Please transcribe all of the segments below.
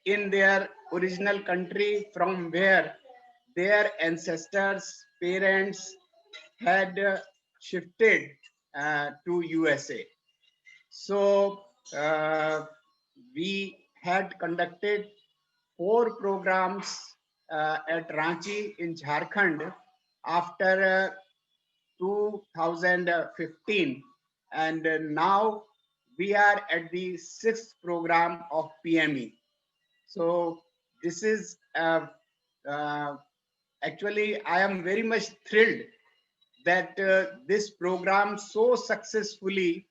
in their original country from where their ancestors, parents had shifted to USA. So we had conducted 4 programs at Ranchi in Jharkhand after 2015, and now we are at the 6th program of PME. So this is actually I am very much thrilled that this program so successfully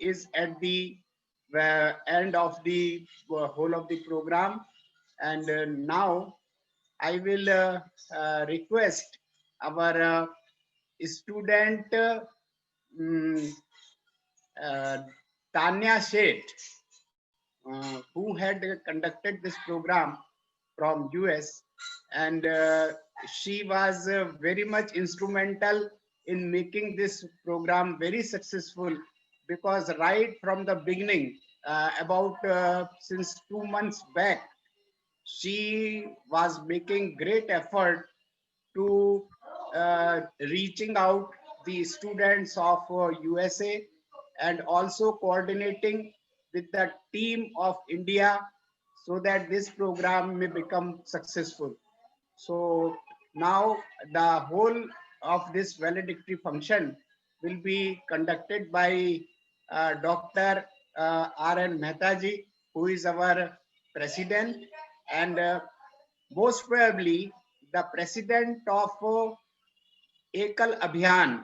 is at the end of the whole of the program, and now I will request our student mm, uh, Tanya Sheth, who had conducted this program from US, and she was very much instrumental in making this program very successful, because right from the beginning, about since 2 months back, she was making great effort to reaching out the students of USA, and also coordinating with the team of India, so that this program may become successful. So now the whole of this valedictory function will be conducted by Dr. R.N. Mehta ji, who is our president, and most probably the president of Ekal Abhiyan,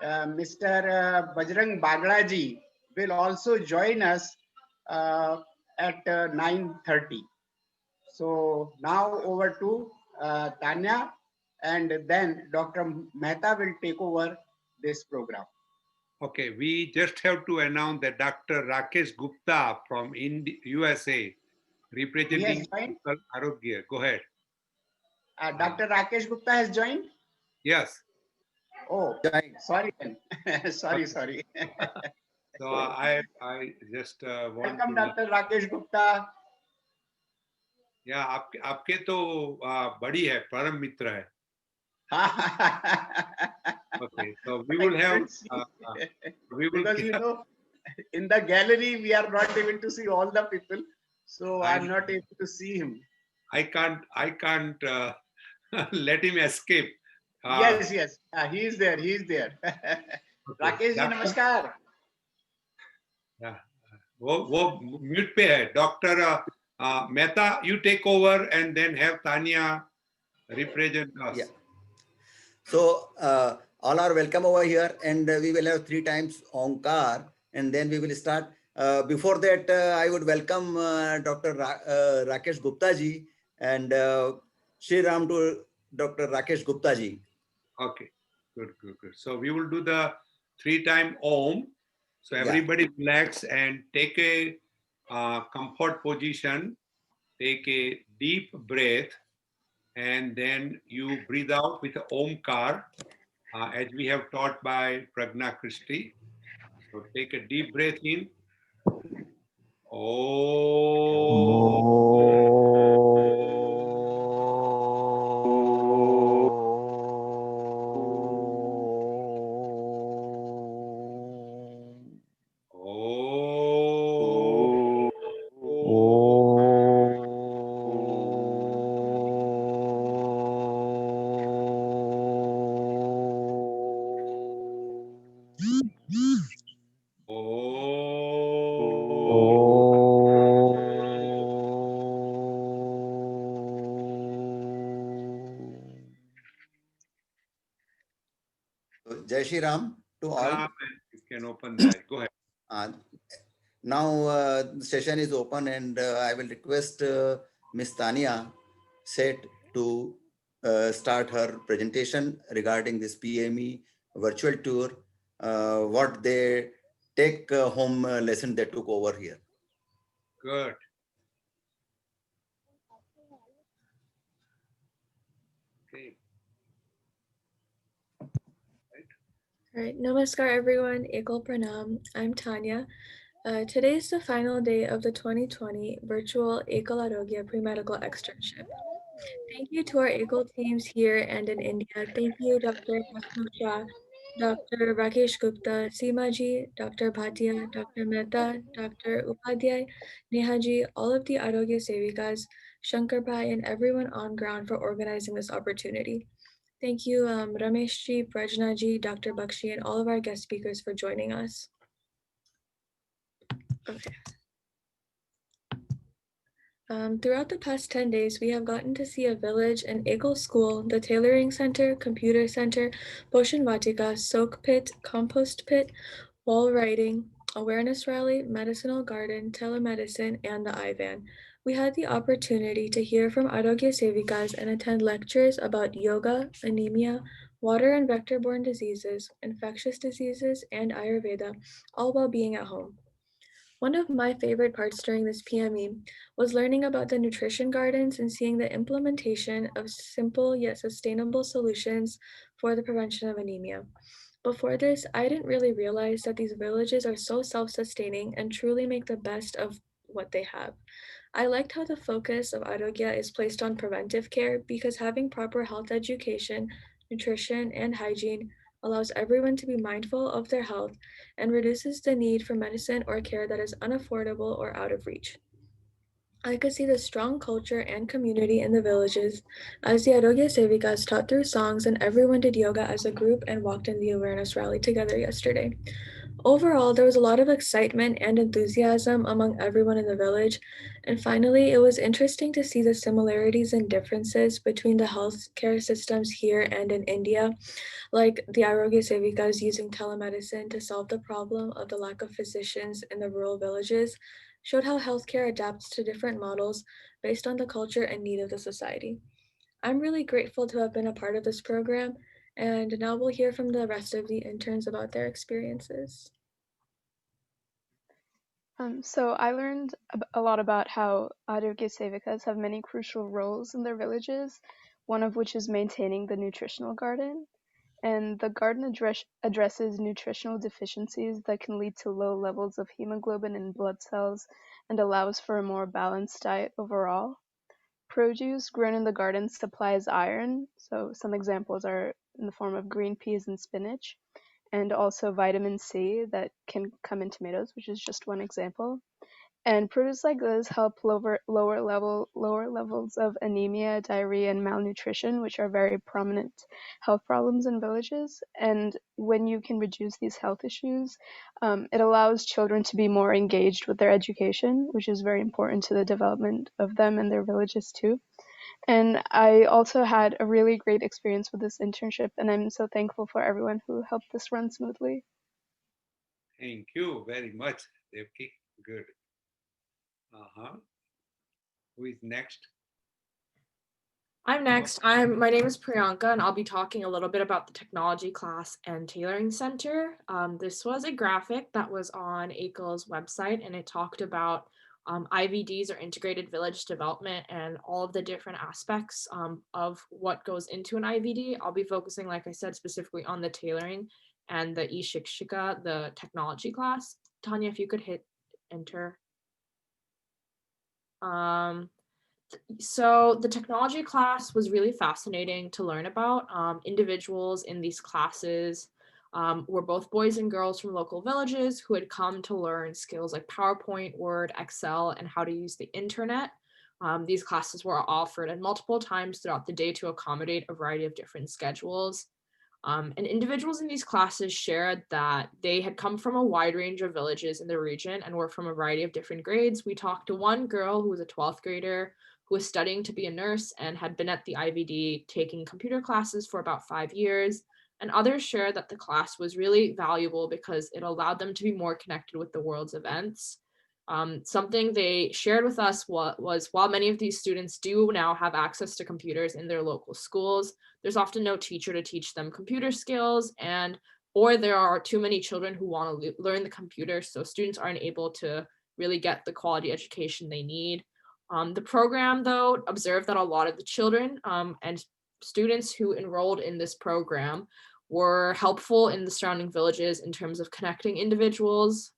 Mr. Bajrang Bagla ji, will also join us at 9:30. So now over to Tanya, and then Dr. Mehta will take over this program. Okay, we just have to announce that Dr. Rakesh Gupta from USA, representing Arogya. Go ahead. Dr. Rakesh Gupta has joined? Yes. Oh, sorry then. sorry. So I just want welcome, Dr. Rakesh Gupta. Yeah, आपके तो बड़ी है, परम मित्र है. Okay, so we will have because you know, in the gallery we are not able to see all the people, so I'm not able to see him. I can't let him escape. Yes, he is there. Okay. Rakesh ji, namaskar. Yeah, वो mute पे है. Dr. Mehta, you take over and then have Tanya represent us. Yeah. So all are welcome over here, and we will have 3 times Omkar, and then we will start. Before that, I would welcome Dr. Rakesh Gupta ji, and Shri Ram to Dr. Rakesh Gupta ji. Okay, good. So we will do the 3-time Om. So everybody relax and take a comfort position. Take a deep breath, and then you breathe out with the Omkar, as we have taught by Pragna Christie. So take a deep breath in. Jai Shri Ram to all. You can open that. Go ahead. Now the session is open, and I will request Ms. Tanya Sheth to start her presentation regarding this PME virtual tour, what they take home lesson they took over here. Good. Okay. All right, namaskar everyone, Ekal Pranam. I'm Tanya. Today is the final day of the 2020 virtual Ekal Arogya pre-medical externship. Thank you to our Ekal teams here and in India. Thank you, Dr. Hasmukh Shah, Dr. Rakesh Gupta, Seemaji, Dr. Bhatia, Dr. Mehta, Dr. Upadhyay, Nehaji, all of the Arogya Sevikas, Shankar Bhai, and everyone on ground for organizing this opportunity. Thank you, Rameshji, Prajnaji, Dr. Bakshi, and all of our guest speakers for joining us. Okay. Throughout the past 10 days, we have gotten to see a village, an Ekal school, the tailoring center, computer center, Boshan Vatika, soak pit, compost pit, wall writing, awareness rally, medicinal garden, telemedicine, and the iVan. We had the opportunity to hear from Arogya Sevikas and attend lectures about yoga, anemia, water and vector-borne diseases, infectious diseases, and Ayurveda, all while being at home. One of my favorite parts during this PME was learning about the nutrition gardens and seeing the implementation of simple yet sustainable solutions for the prevention of anemia. Before this, I didn't really realize that these villages are so self-sustaining and truly make the best of what they have. I liked how the focus of Arogya is placed on preventive care because having proper health education, nutrition, and hygiene allows everyone to be mindful of their health and reduces the need for medicine or care that is unaffordable or out of reach. I could see the strong culture and community in the villages as the Arogya Sevikas taught through songs and everyone did yoga as a group and walked in the awareness rally together yesterday. Overall, there was a lot of excitement and enthusiasm among everyone in the village. And finally, it was interesting to see the similarities and differences between the healthcare systems here and in India, like the Arogya Sevikas using telemedicine to solve the problem of the lack of physicians in the rural villages, showed how healthcare adapts to different models based on the culture and need of the society. I'm really grateful to have been a part of this program, and now we'll hear from the rest of the interns about their experiences. So I learned a lot about how Arogya Sevikas have many crucial roles in their villages, one of which is maintaining the nutritional garden. And the garden addresses nutritional deficiencies that can lead to low levels of hemoglobin in blood cells and allows for a more balanced diet overall. Produce grown in the garden supplies iron, so some examples are in the form of green peas and spinach, and also vitamin C that can come in tomatoes, which is just one example. And produce like this help lower levels of anemia, diarrhea, and malnutrition, which are very prominent health problems in villages. And when you can reduce these health issues, it allows children to be more engaged with their education, which is very important to the development of them and their villages too. And I also had a really great experience with this internship, and I'm so thankful for everyone who helped this run smoothly. Thank you very much, Devki. Good. Who is next? I'm next. My name is Priyanka, and I'll be talking a little bit about the technology class and tailoring center. This was a graphic that was on Ekal's website, and it talked about IVDs, or integrated village development, and all of the different aspects of what goes into an IVD. I'll be focusing, like I said, specifically on the tailoring and the e-shikshika, the technology class. Tanya, if you could hit enter. So the technology class was really fascinating to learn about. Individuals in these classes were both boys and girls from local villages who had come to learn skills like PowerPoint, Word, Excel, and how to use the internet. These classes were offered at multiple times throughout the day to accommodate a variety of different schedules. And individuals in these classes shared that they had come from a wide range of villages in the region and were from a variety of different grades. We talked to one girl who was a 12th grader who was studying to be a nurse and had been at the IVD taking computer classes for about 5 years. And others shared that the class was really valuable because it allowed them to be more connected with the world's events. Something they shared with us was while many of these students do now have access to computers in their local schools, there's often no teacher to teach them computer skills, or there are too many children who want to learn the computer, so students aren't able to really get the quality education they need. The program, though, observed that a lot of the children and students who enrolled in this program were helpful in the surrounding villages in terms of connecting individuals.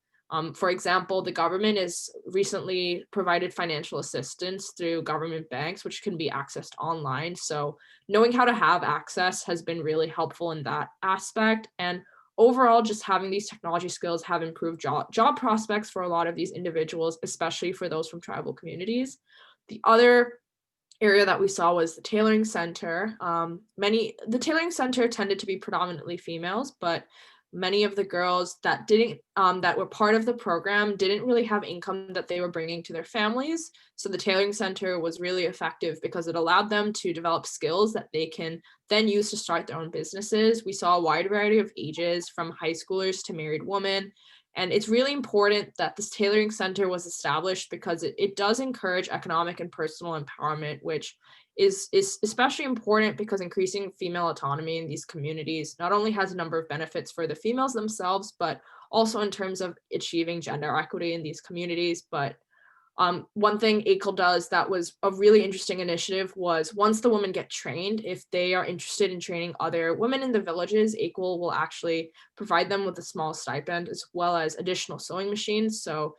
For example, the government has recently provided financial assistance through government banks, which can be accessed online. So knowing how to have access has been really helpful in that aspect. And overall, just having these technology skills have improved job prospects for a lot of these individuals, especially for those from tribal communities. The other area that we saw was the tailoring center. The tailoring center tended to be predominantly females, but many of the girls that didn't that were part of the program didn't really have income that they were bringing to their families. So the tailoring center was really effective because it allowed them to develop skills that they can then use to start their own businesses. We saw a wide variety of ages, from high schoolers to married women. And it's really important that this tailoring center was established because it does encourage economic and personal empowerment, which is especially important because increasing female autonomy in these communities not only has a number of benefits for the females themselves, but also in terms of achieving gender equity in these communities. But one thing ACLE does that was a really interesting initiative was, once the women get trained, if they are interested in training other women in the villages, ACLE will actually provide them with a small stipend as well as additional sewing machines. So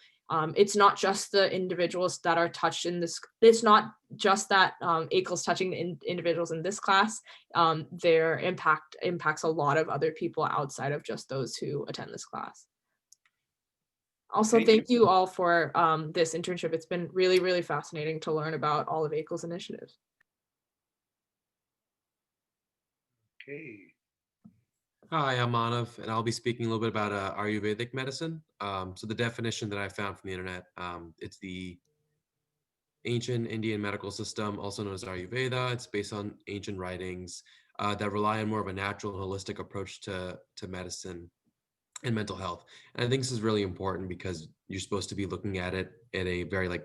it's not just the individuals that are touched in this, it's not just that ACLE's touching the individuals in this class. Their impact impacts a lot of other people outside of just those who attend this class. Also, thank you all for this internship. It's been really, really fascinating to learn about all of ACLE's initiatives. Okay. Hi, I'm Manav, and I'll be speaking a little bit about Ayurvedic medicine. So the definition that I found from the internet, it's the ancient Indian medical system, also known as Ayurveda. It's based on ancient writings that rely on more of a natural, holistic approach to medicine and mental health. And I think this is really important because you're supposed to be looking at it at a very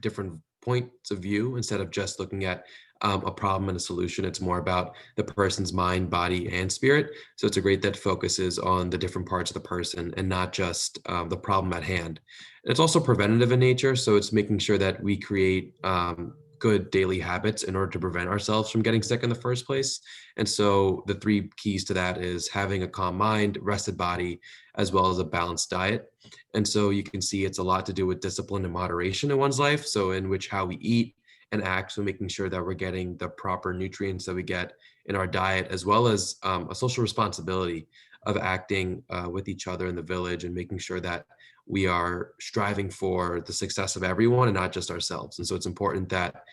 different points of view instead of just looking at a problem and a solution. It's more about the person's mind, body, and spirit. So it's a great that focuses on the different parts of the person and not just the problem at hand. It's also preventative in nature. So it's making sure that we create good daily habits in order to prevent ourselves from getting sick in the first place. And so the three keys to that is having a calm mind, rested body, as well as a balanced diet. And so you can see it's a lot to do with discipline and moderation in one's life. So in which how we eat and act, so making sure that we're getting the proper nutrients that we get in our diet, as well as a social responsibility of acting with each other in the village and making sure that we are striving for the success of everyone and not just ourselves. And so it's important that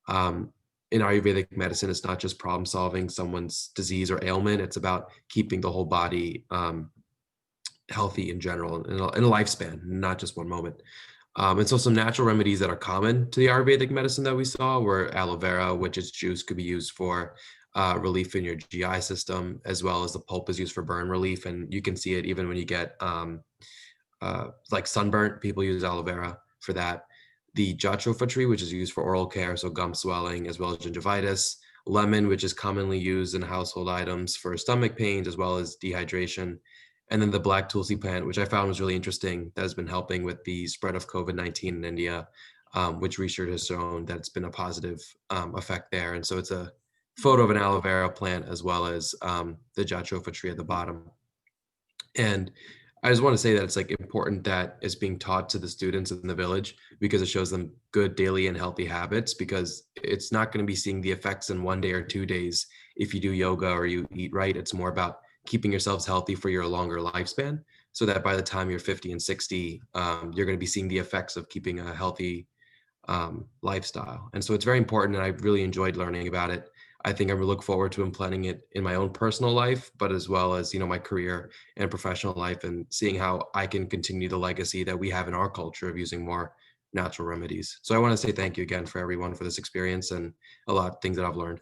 in Ayurvedic medicine, it's not just problem solving someone's disease or ailment, it's about keeping the whole body healthy in general, in a lifespan, not just one moment. And so some natural remedies that are common to the Ayurvedic medicine that we saw were aloe vera, which its juice could be used for relief in your GI system, as well as the pulp is used for burn relief. And you can see it even when you get like sunburnt, people use aloe vera for that. The jatropha tree, which is used for oral care, so gum swelling, as well as gingivitis. Lemon, which is commonly used in household items for stomach pains, as well as dehydration. And then the black tulsi plant, which I found was really interesting, that has been helping with the spread of COVID-19 in India, which research has shown that it's been a positive effect there. And so it's a photo of an aloe vera plant, as well as the jatropha tree at the bottom. And I just want to say that it's important that it's being taught to the students in the village, because it shows them good daily and healthy habits, because it's not going to be seeing the effects in 1 day or 2 days if you do yoga or you eat right. It's more about keeping yourselves healthy for your longer lifespan, so that by the time you're 50 and 60, you're going to be seeing the effects of keeping a healthy lifestyle. And so it's very important, and I really enjoyed learning about it. I think I look forward to implementing it in my own personal life, but as well as, my career and professional life, and seeing how I can continue the legacy that we have in our culture of using more natural remedies. So I want to say thank you again for everyone for this experience and a lot of things that I've learned.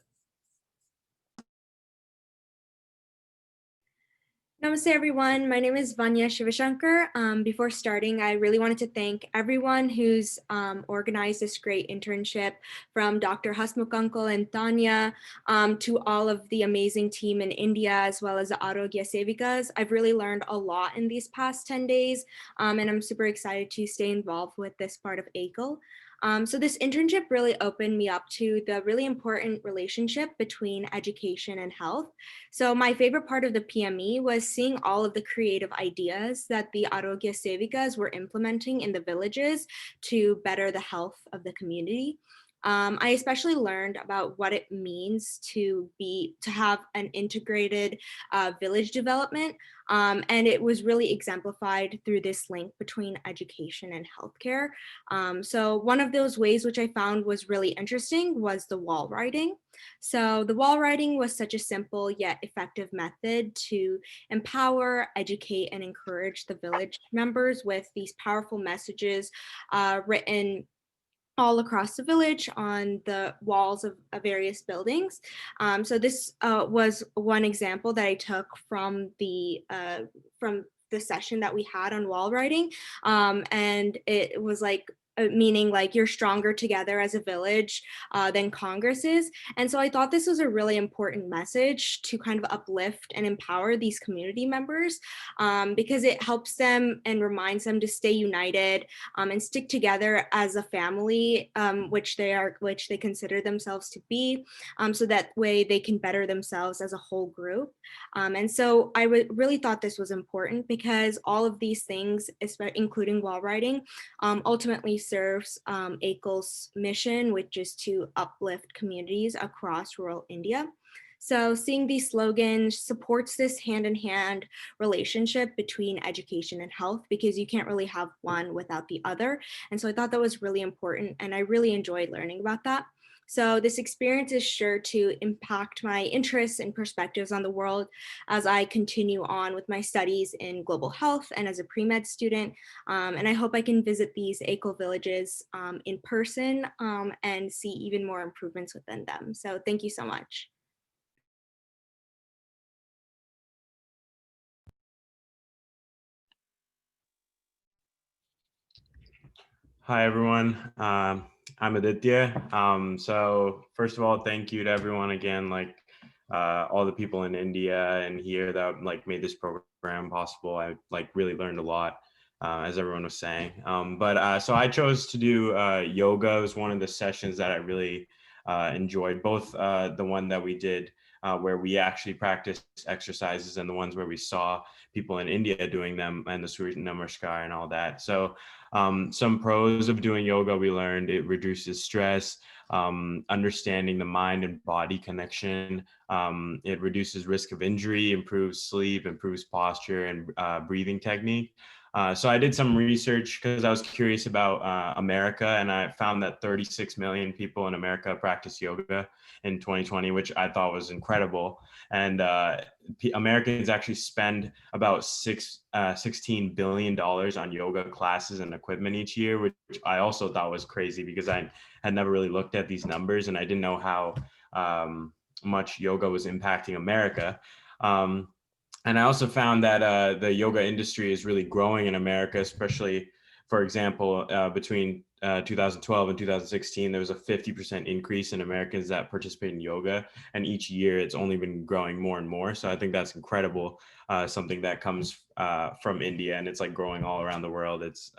Namaste, everyone. My name is Vanya Shivashankar. Before starting, I really wanted to thank everyone who's organized this great internship, from Dr. Hasmukh Uncle and Tanya to all of the amazing team in India, as well as the Arogya Sevikas. I've really learned a lot in these past 10 days, and I'm super excited to stay involved with this part of ACLE. So this internship really opened me up to the really important relationship between education and health. So my favorite part of the PME was seeing all of the creative ideas that the Arogya Sevikas were implementing in the villages to better the health of the community. I especially learned about what it means to have an integrated village development, and it was really exemplified through this link between education and healthcare. So one of those ways which I found was really interesting was the wall writing. So the wall writing was such a simple yet effective method to empower, educate, and encourage the village members with these powerful messages written all across the village on the walls of various buildings. So this was one example that I took from the session that we had on wall writing, and it was like meaning like you're stronger together as a village than Congress is. And so I thought this was a really important message to kind of uplift and empower these community members, because it helps them and reminds them to stay united and stick together as a family, which they consider themselves to be, so that way they can better themselves as a whole group. And so I really thought this was important because all of these things, including wall writing, ultimately serves ACL's mission, which is to uplift communities across rural India. So seeing these slogans supports this hand-in-hand relationship between education and health, because you can't really have one without the other. And so I thought that was really important, and I really enjoyed learning about that. So this experience is sure to impact my interests and perspectives on the world as I continue on with my studies in global health and as a pre-med student. And I hope I can visit these ACL villages in person and see even more improvements within them. So thank you so much. Hi, everyone. I'm Aditya. So first of all, thank you to everyone again, like all the people in India and here that like made this program possible. I like really learned a lot, as everyone was saying. So I chose to do yoga. It was one of the sessions that I really enjoyed, both the one that we did where we actually practiced exercises and the ones where we saw people in India doing them and the Surya Namaskar and all that. So some pros of doing yoga, we learned it reduces stress, understanding the mind and body connection. It reduces risk of injury, improves sleep, improves posture and breathing technique. So I did some research because I was curious about America, and I found that 36 million people in America practice yoga in 2020, which I thought was incredible. And Americans actually spend about $16 billion on yoga classes and equipment each year, which I also thought was crazy because I had never really looked at these numbers and I didn't know how much yoga was impacting America. And I also found that the yoga industry is really growing in America, especially, for example, between 2012 and 2016, there was a 50% increase in Americans that participate in yoga. And each year it's only been growing more and more. So I think that's incredible, something that comes from India and it's like growing all around the world. It's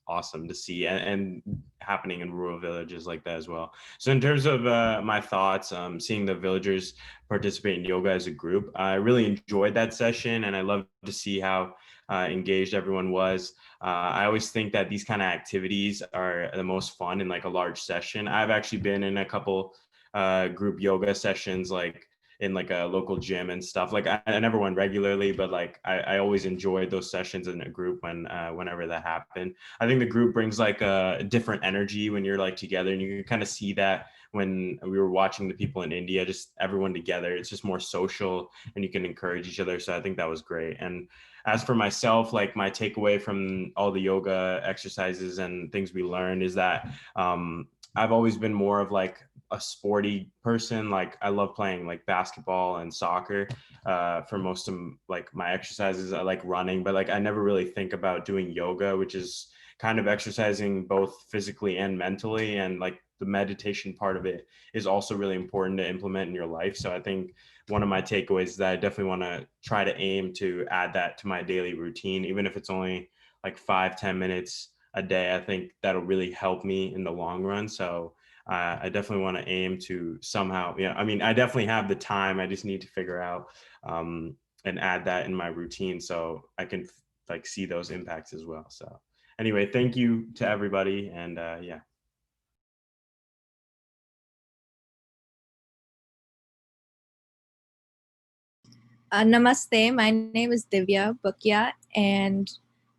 awesome to see and happening in rural villages like that as well. So in terms of my thoughts, seeing the villagers participate in yoga as a group, I really enjoyed that session and I love to see how engaged everyone was. I always think that these kind of activities are the most fun in like a large session. I've actually been in a couple group yoga sessions, like in like a local gym and stuff. Like I never went regularly, but like I always enjoyed those sessions in a group whenever that happened. I think the group brings like a different energy when you're like together, and you can kind of see that when we were watching the people in India, just everyone together. It's just more social and you can encourage each other. So I think that was great. And as for myself, like my takeaway from all the yoga exercises and things we learned is that I've always been more of like a sporty person. Like I love playing like basketball and soccer for most of like my exercises. I like running, but like I never really think about doing yoga, which is kind of exercising both physically and mentally. And like the meditation part of it is also really important to implement in your life. So I think one of my takeaways is that I definitely want to try to aim to add that to my daily routine, even if it's only like 5-10 minutes a day, I think that'll really help me in the long run. So I definitely want to aim to somehow, I mean, I definitely have the time. I just need to figure out and add that in my routine so I can like see those impacts as well. So anyway, thank you to everybody. And yeah. Namaste, my name is Divya Bukya, and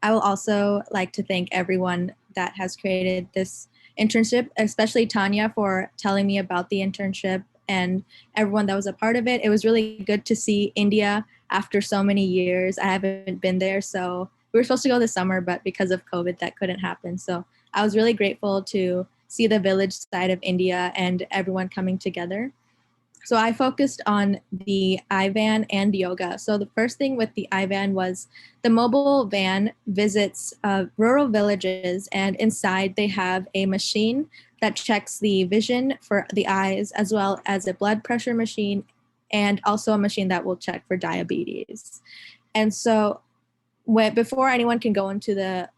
I will also like to thank everyone that has created this internship, especially Tanya for telling me about the internship and everyone that was a part of it. It was really good to see India after so many years. I haven't been there, so we were supposed to go this summer, but because of COVID, that couldn't happen. So I was really grateful to see the village side of India and everyone coming together. So I focused on the iVan and yoga. So the first thing with the iVan was the mobile van visits rural villages, and inside they have a machine that checks the vision for the eyes, as well as a blood pressure machine, and also a machine that will check for diabetes. And so before anyone can go into the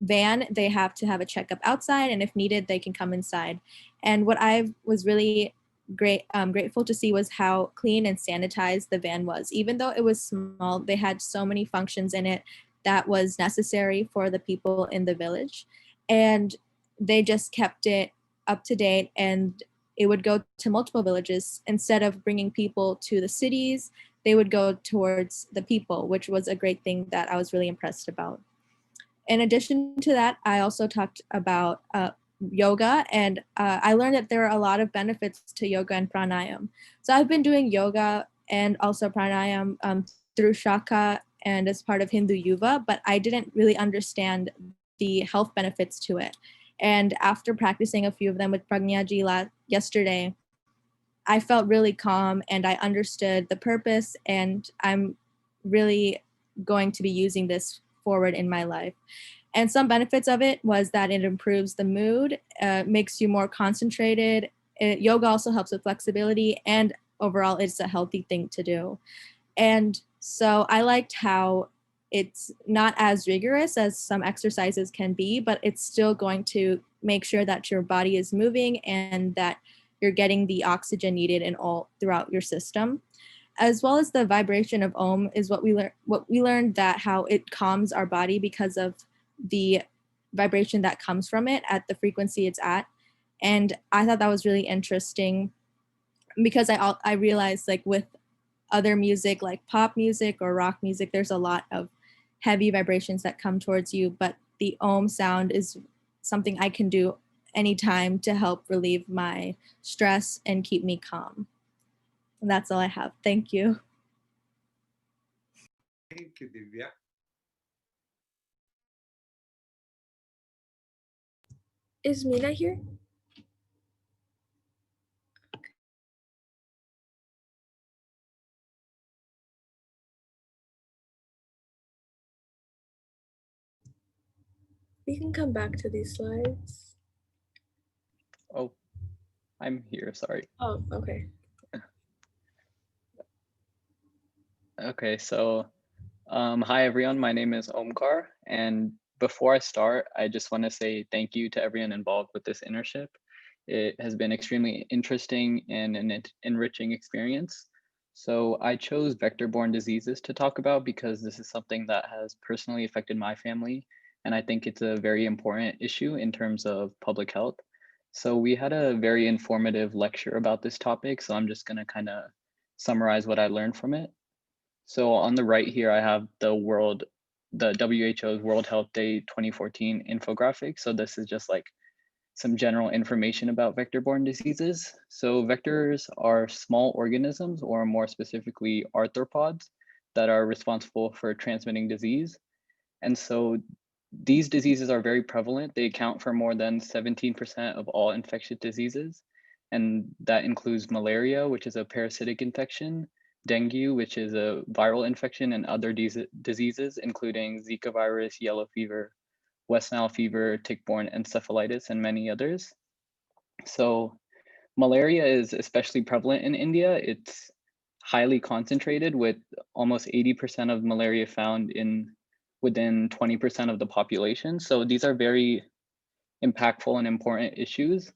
van, they have to have a checkup outside, and if needed, they can come inside. And what I was really grateful to see was how clean and sanitized the van was. Even though it was small, they had so many functions in it that was necessary for the people in the village, and they just kept it up to date, and it would go to multiple villages. Instead of bringing people to the cities, they would go towards the people, which was a great thing that I was really impressed about. In addition to that, I also talked about yoga, and I learned that there are a lot of benefits to yoga and pranayam. So I've been doing yoga and also pranayam through Shaka and as part of Hindu Yuva, but I didn't really understand the health benefits to it. And after practicing a few of them with Pragnaji yesterday, I felt really calm and I understood the purpose, and I'm really going to be using this forward in my life. And some benefits of it was that it improves the mood, makes you more concentrated. Yoga also helps with flexibility, and overall it's a healthy thing to do. And so I liked how it's not as rigorous as some exercises can be, but it's still going to make sure that your body is moving and that you're getting the oxygen needed in all throughout your system. As well as the vibration of Om is what we learned, that how it calms our body because of the vibration that comes from it at the frequency it's at. And I thought that was really interesting because I realized, like, with other music like pop music or rock music, there's a lot of heavy vibrations that come towards you, but the Om sound is something I can do anytime to help relieve my stress and keep me calm. And that's all I have. Thank you. Thank you, Divya. Is Mina here? We can come back to these slides. Oh, I'm here, sorry. Oh, okay. Okay, so hi everyone, my name is Omkar, and before I start, I just want to say thank you to everyone involved with this internship. It has been extremely interesting and an enriching experience. So I chose vector-borne diseases to talk about because this is something that has personally affected my family, and I think it's a very important issue in terms of public health. So we had a very informative lecture about this topic, so I'm just going to kind of summarize what I learned from it. So on the right here, I have the WHO's World Health Day 2014 infographic. So this is just like some general information about vector-borne diseases. So vectors are small organisms, or more specifically arthropods, that are responsible for transmitting disease. And so these diseases are very prevalent. They account for more than 17% of all infectious diseases. And that includes malaria, which is a parasitic infection, dengue, which is a viral infection, and other diseases, including Zika virus, yellow fever, West Nile fever, tick-borne encephalitis, and many others. So malaria is especially prevalent in India. It's highly concentrated, with almost 80% of malaria found in within 20% of the population. So these are very impactful and important issues.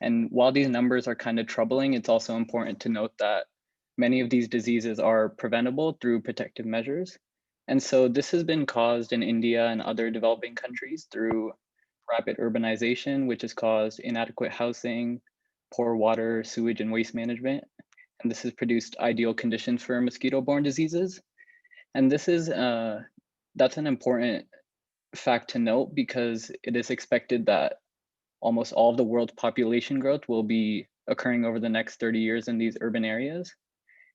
And while these numbers are kind of troubling, it's also important to note that many of these diseases are preventable through protective measures. And so this has been caused in India and other developing countries through rapid urbanization, which has caused inadequate housing, poor water, sewage, and waste management. And this has produced ideal conditions for mosquito-borne diseases. And this is, that's an important fact to note because it is expected that almost all of the world's population growth will be occurring over the next 30 years in these urban areas.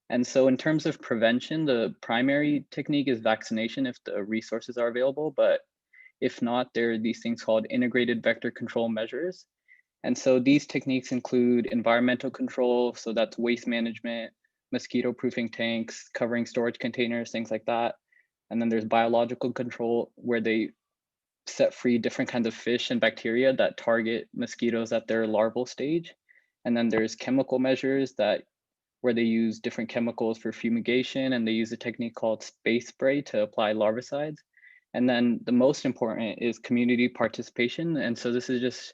And so in terms of prevention, the primary technique is vaccination if the resources are available, but if not, there are these things called integrated vector control measures. And so these techniques include environmental control, so that's waste management, mosquito proofing tanks, covering storage containers, things like that. And then there's biological control where they set free different kinds of fish and bacteria that target mosquitoes at their larval stage. And then there's chemical measures that where they use different chemicals for fumigation, and they use a technique called space spray to apply larvicides. And then the most important is community participation. And so this is just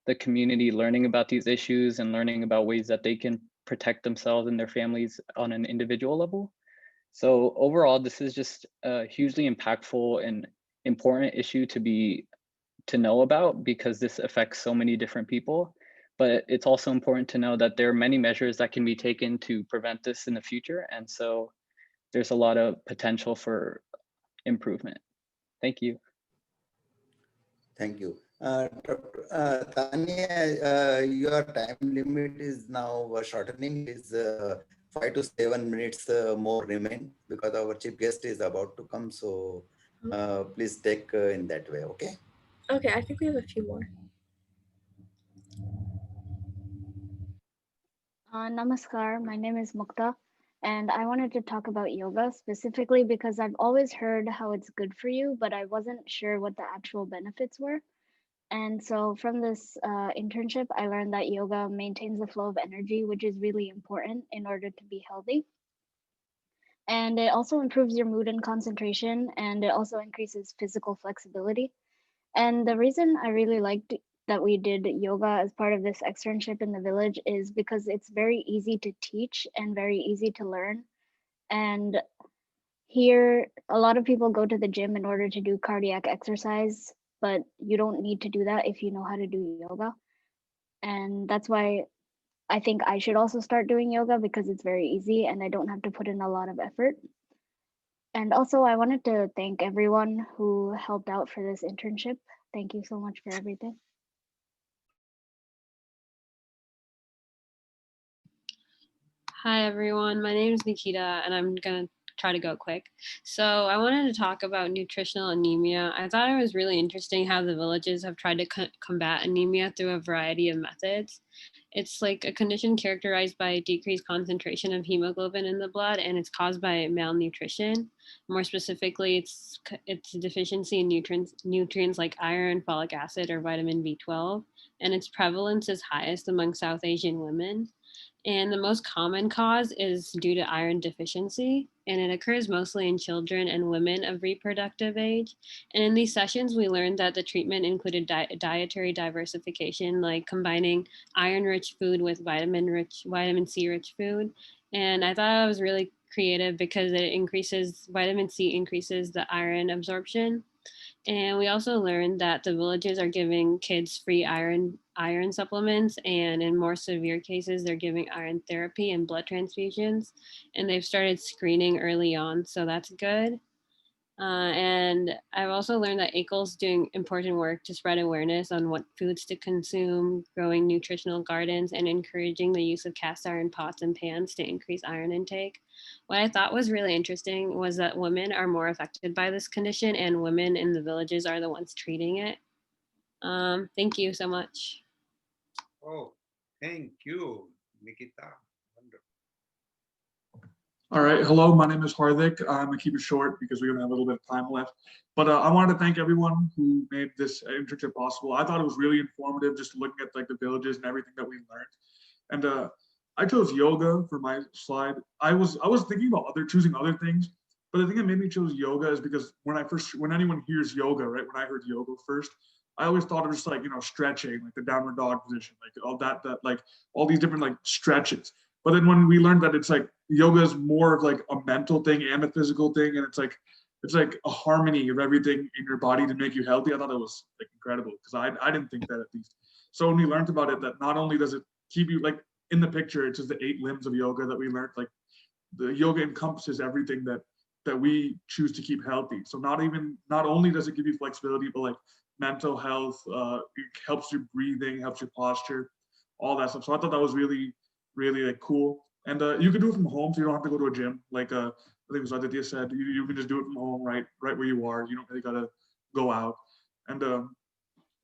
the community learning about these issues and learning about ways that they can protect themselves and their families on an individual level. So overall, this is just a hugely impactful and important issue to know about because this affects so many different people. But it's also important to know that there are many measures that can be taken to prevent this in the future. And so there's a lot of potential for improvement. Thank you. Thank you. Tanya, your time limit is now shortening. It is 5 to 7 minutes more remain because our chief guest is about to come. So please take in that way, okay? Okay, I think we have a few more. Namaskar, my name is Mukta, and I wanted to talk about yoga specifically because I've always heard how it's good for you, but I wasn't sure what the actual benefits were. And so from this internship, I learned that yoga maintains the flow of energy, which is really important in order to be healthy. And it also improves your mood and concentration, and it also increases physical flexibility. And the reason I really liked that we did yoga as part of this externship in the village is because it's very easy to teach and very easy to learn. And here, a lot of people go to the gym in order to do cardiac exercise, but you don't need to do that if you know how to do yoga. And that's why I think I should also start doing yoga because it's very easy and I don't have to put in a lot of effort. And also, I wanted to thank everyone who helped out for this internship. Thank you so much for everything. Hi everyone, my name is Nikita and I'm gonna try to go quick. So I wanted to talk about nutritional anemia. I thought it was really interesting how the villages have tried to combat anemia through a variety of methods. It's like a condition characterized by decreased concentration of hemoglobin in the blood, and it's caused by malnutrition. More specifically, it's deficiency in nutrients like iron, folic acid, or vitamin B12, and its prevalence is highest among South Asian women. And the most common cause is due to iron deficiency, and it occurs mostly in children and women of reproductive age. And in these sessions, we learned that the treatment included dietary diversification, like combining iron-rich food with vitamin C-rich food. And I thought it was really creative because vitamin C increases the iron absorption. And we also learned that the villages are giving kids free iron supplements, and in more severe cases, they're giving iron therapy and blood transfusions. And they've started screening early on, so that's good. And I've also learned that ACL's doing important work to spread awareness on what foods to consume, growing nutritional gardens, and encouraging the use of cast iron pots and pans to increase iron intake. What I thought was really interesting was that women are more affected by this condition, and women in the villages are the ones treating it. Thank you so much. Oh, thank you, Nikita. Wonderful. All right. Hello, my name is Hardik. I'm gonna keep it short because we only have a little bit of time left. But I wanted to thank everyone who made this internship possible. I thought it was really informative, just looking at like the villages and everything that we learned. And I chose yoga for my slide. I was thinking about choosing other things, But the thing that made me choose yoga is because when anyone hears yoga, right? When I heard yoga first, I always thought it was just like, stretching, like the downward dog position, like all that like all these different like stretches. But then when we learned that it's like yoga is more of like a mental thing and a physical thing, and it's like a harmony of everything in your body to make you healthy. I thought that was like incredible because I didn't think that, at least. So when we learned about it, that not only does it keep you like in the picture, it's just the 8 limbs of yoga that we learned. Like the yoga encompasses everything that we choose to keep healthy. So not only does it give you flexibility, but like mental health, it helps your breathing, helps your posture, all that stuff. So I thought that was really, really like cool. And you can do it from home, so you don't have to go to a gym. Like I think it was Aditya said, you can just do it from home, right where you are. You don't really gotta go out. And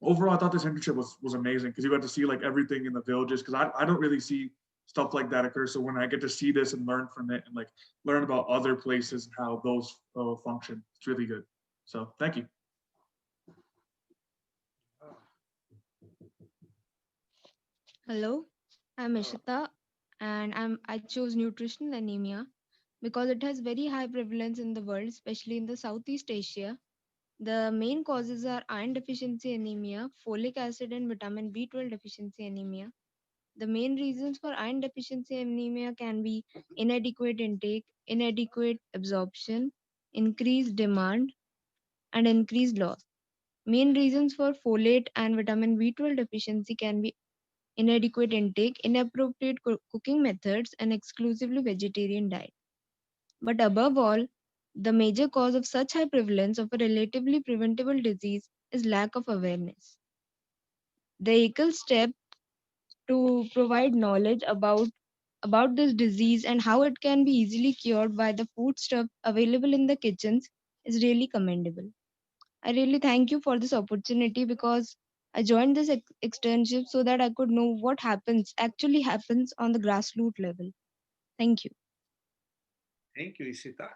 overall, I thought this internship was amazing because you got to see like everything in the villages. Because I don't really see stuff like that occur. So when I get to see this and learn from it and like learn about other places and how those function, it's really good. So thank you. Hello, I'm Ishita, and I chose nutritional anemia because it has very high prevalence in the world, especially in the Southeast Asia. The main causes are iron deficiency anemia, folic acid and vitamin B12 deficiency anemia. The main reasons for iron deficiency anemia can be inadequate intake, inadequate absorption, increased demand, and increased loss. Main reasons for folate and vitamin B12 deficiency can be inadequate intake, inappropriate cooking methods, and exclusively vegetarian diet. But above all, the major cause of such high prevalence of a relatively preventable disease is lack of awareness. The ECL step to provide knowledge about this disease and how it can be easily cured by the foodstuff available in the kitchens is really commendable. I really thank you for this opportunity because I joined this externship so that I could know what actually happens on the grassroots level. Thank you. Thank you, Isita.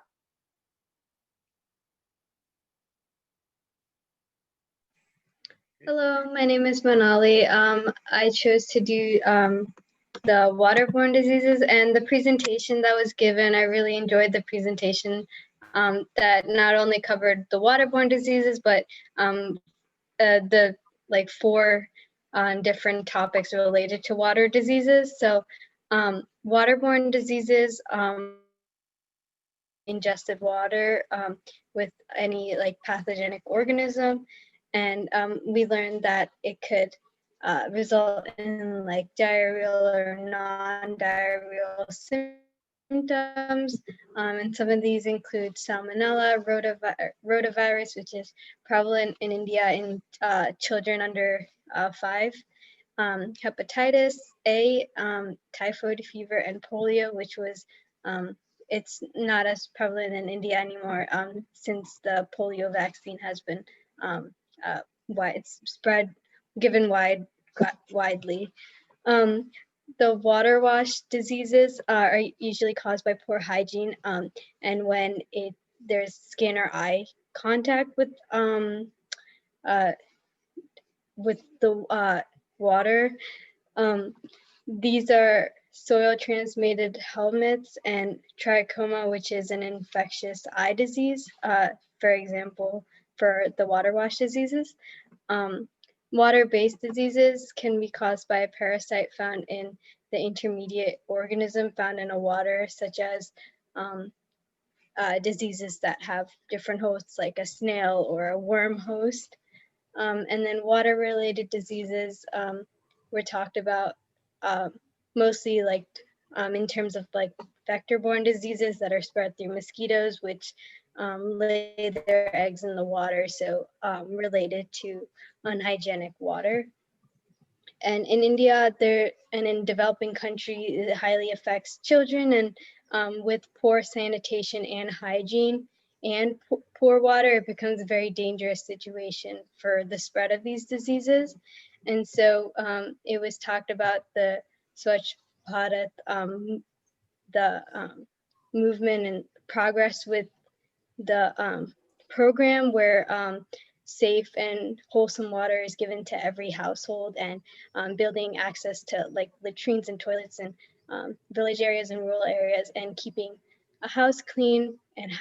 Hello, my name is Manali. I chose to do the waterborne diseases, and the presentation that was given, I really enjoyed the presentation that not only covered the waterborne diseases, but the like 4 different topics related to water diseases. So waterborne diseases ingested water with any like pathogenic organism. And we learned that it could result in like diarrheal or non-diarrheal symptoms. And some of these include salmonella, rotavirus, which is prevalent in India in children under 5, hepatitis A, typhoid fever, and polio, which was it's not as prevalent in India anymore since the polio vaccine has been widespread, given widely. The water wash diseases are usually caused by poor hygiene, and when there's skin or eye contact with the water. These are soil transmitted helminths and trichoma, which is an infectious eye disease, for example, for the water wash diseases. Water-based diseases can be caused by a parasite found in the intermediate organism found in a water, such as diseases that have different hosts, like a snail or a worm host. And then water-related diseases were talked about mostly like in terms of like vector-borne diseases that are spread through mosquitoes, which lay their eggs in the water, so related to unhygienic water. And in India, and in developing countries, it highly affects children, and with poor sanitation and hygiene and poor water, it becomes a very dangerous situation for the spread of these diseases. And so it was talked about the Swachh Bharat, the movement and progress with the program where safe and wholesome water is given to every household, and building access to like latrines and toilets in village areas and rural areas, and keeping a house clean and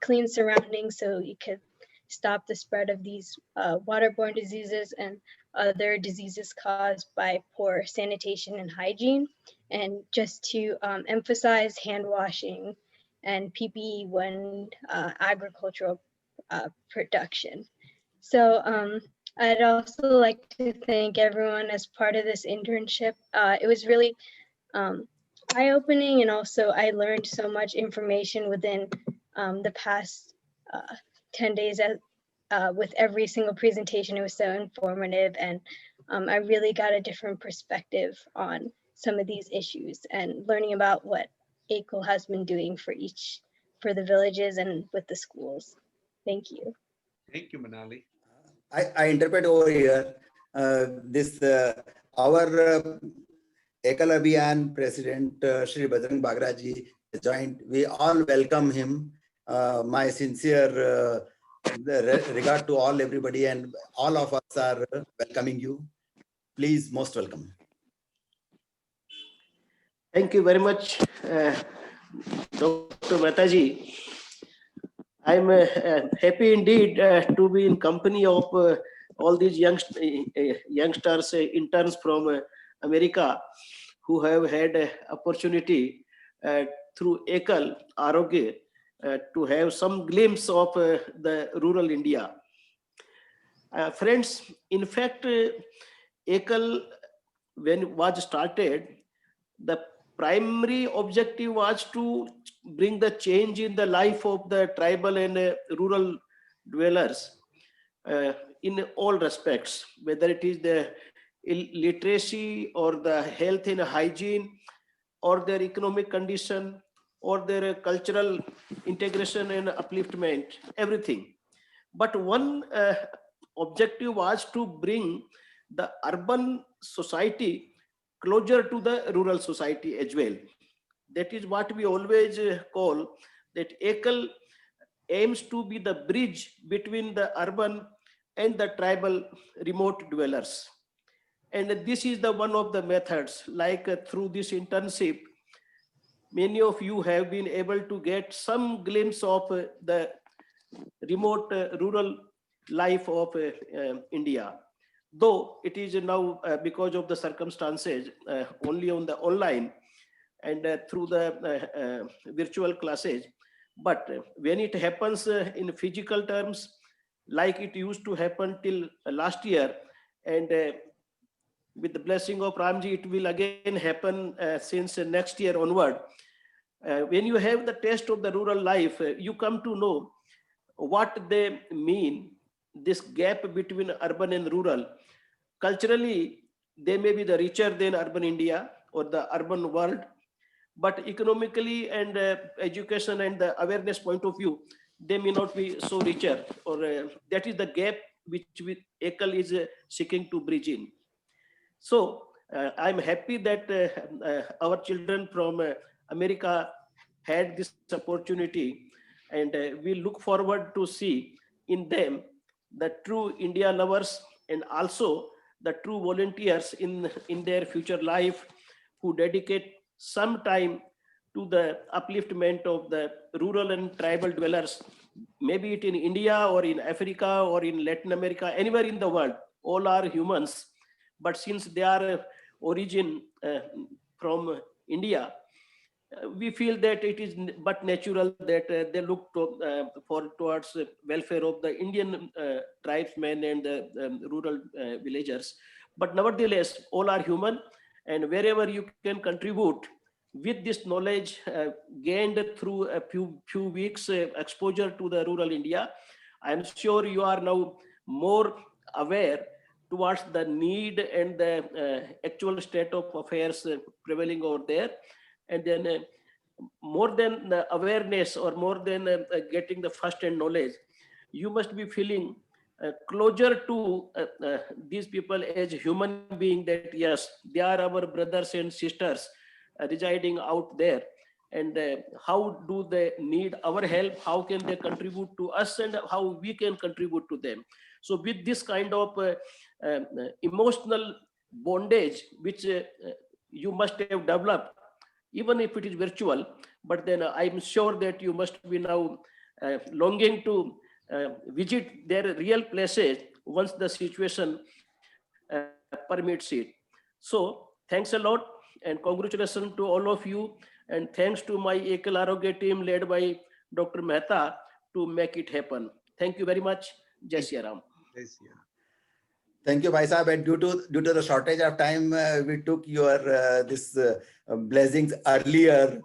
clean surroundings so you could stop the spread of these waterborne diseases and other diseases caused by poor sanitation and hygiene, and just to emphasize hand washing and PPE when agricultural production. So I'd also like to thank everyone as part of this internship. It was really eye-opening, and also I learned so much information within the past 10 days with every single presentation. It was so informative, and I really got a different perspective on some of these issues and learning about what ACL has been doing for the villages and with the schools. Thank you. Thank you, Manali. I interpret over here this our Ekal Abhiyan President Shri Bajrang Bagraji has joined. We all welcome him. My sincere regard to all everybody, and all of us are welcoming you. Please, most welcome. Thank you very much, Dr. Mehtaji. I'm happy indeed to be in company of all these youngsters, interns from America, who have had opportunity through Ekal Arogya to have some glimpse of the rural India. Friends, in fact, Ekal, when it was started, the primary objective was to bring the change in the life of the tribal and rural dwellers in all respects, whether it is the literacy or the health and hygiene or their economic condition or their cultural integration and upliftment, everything. But one objective was to bring the urban society closer to the rural society as well. That is what we always call that Ekal aims to be the bridge between the urban and the tribal remote dwellers. And this is the one of the methods, like through this internship, many of you have been able to get some glimpse of the remote rural life of India. Though it is now because of the circumstances only on the online and through the virtual classes. But when it happens in physical terms, like it used to happen till last year, and with the blessing of Ramji, it will again happen since next year onward. When you have the taste of the rural life, you come to know what they mean, this gap between urban and rural. Culturally, they may be the richer than urban India or the urban world, but economically and education and the awareness point of view, they may not be so richer, or that is the gap which Ekal is seeking to bridge in. So I'm happy that our children from America had this opportunity, and we look forward to see in them the true India lovers and also the true volunteers in their future life, who dedicate some time to the upliftment of the rural and tribal dwellers, maybe it in India or in Africa or in Latin America, anywhere in the world. All are humans, but since they are origin from India, we feel that it is but natural that they look towards welfare of the Indian tribesmen and the rural villagers. But nevertheless, all are human, and wherever you can contribute with this knowledge gained through a few weeks exposure to the rural India, I am sure you are now more aware towards the need and the actual state of affairs prevailing over there. And then more than the awareness or more than getting the first-hand knowledge, you must be feeling closer to these people as human being, that yes, they are our brothers and sisters residing out there, and how do they need our help, how can they contribute to us, and how we can contribute to them. So with this kind of emotional bondage which you must have developed even if it is virtual. But then I'm sure that you must be now longing to visit their real places once the situation permits it. So thanks a lot and congratulations to all of you, and thanks to my Ekal Arogya team led by Dr. Mehta to make it happen. Thank you very much. Jai Shri Ram. Thank you, Bhai Sahab. And due to the shortage of time, we took your this blessings earlier.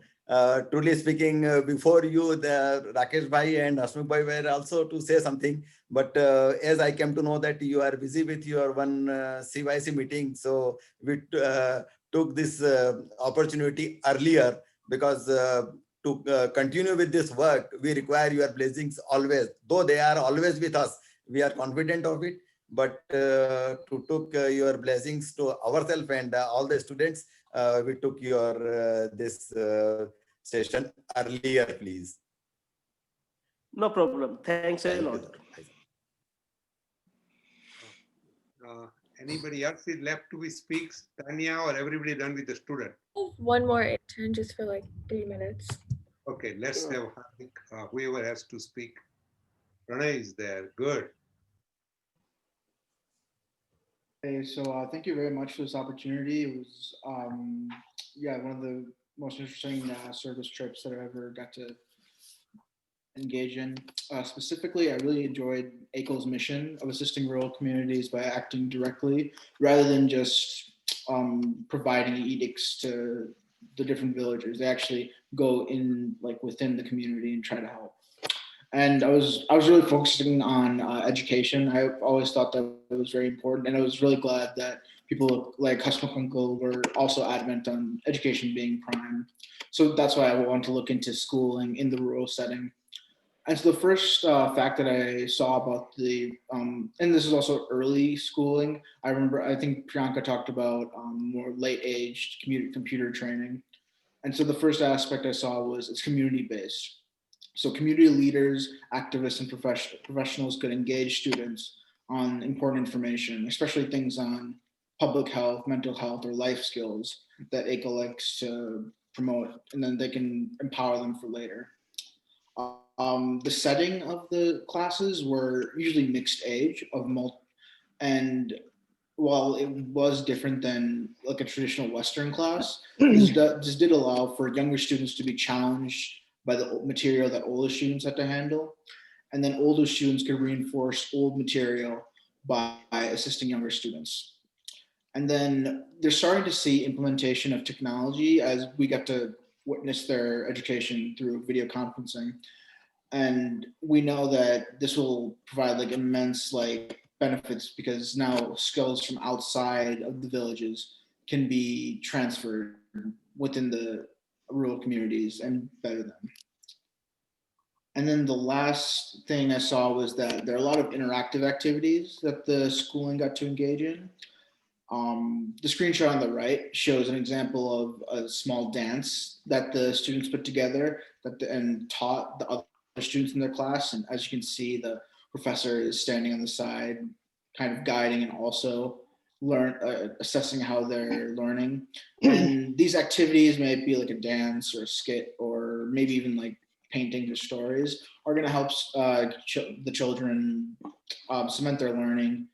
Truly speaking, before you, the Rakesh Bhai and Hasmukh Bhai were also to say something. But as I came to know that you are busy with your one CYC meeting, so we took this opportunity earlier, because to continue with this work, we require your blessings always. Though they are always with us, we are confident of it. But to took your blessings to ourselves and all the students, we took your this session earlier, please. No problem. Thanks a lot. Anybody else is left to be speaks, Tanya, or everybody done with the student? One more intern just for like 3 minutes. Okay, let's have whoever has to speak. Pranay is there. Good. Hey, so thank you very much for this opportunity. It was, yeah, one of the most interesting service trips that I ever got to engage in. Specifically, I really enjoyed ACL's mission of assisting rural communities by acting directly rather than just providing edicts to the different villagers. They actually go in like within the community and try to help. And I was really focusing on education. I always thought that it was very important, and I was really glad that people like Hasmukh Uncle were also adamant on education being prime. So that's why I wanted to look into schooling in the rural setting. And so the first fact that I saw about the, and this is also early schooling. I think Priyanka talked about more late-aged computer training. And so the first aspect I saw was it's community-based. So community leaders, activists, and professionals could engage students on important information, especially things on public health, mental health, or life skills that ACLE likes to promote, and then they can empower them for later. The setting of the classes were usually mixed age and while it was different than like a traditional Western class, this did allow for younger students to be challenged by the material that older students had to handle. And then older students could reinforce old material by assisting younger students. And then they're starting to see implementation of technology as we get to witness their education through video conferencing. And we know that this will provide like immense like benefits because now skills from outside of the villages can be transferred within the rural communities and better them. And then the last thing I saw was that there are a lot of interactive activities that the schooling got to engage in. The screenshot on the right shows an example of a small dance that the students put together and taught the other students in their class. And as you can see, the professor is standing on the side, kind of guiding and also assessing how they're learning. And these activities may be like a dance or a skit or maybe even like paintings or stories are going to help the children cement their learning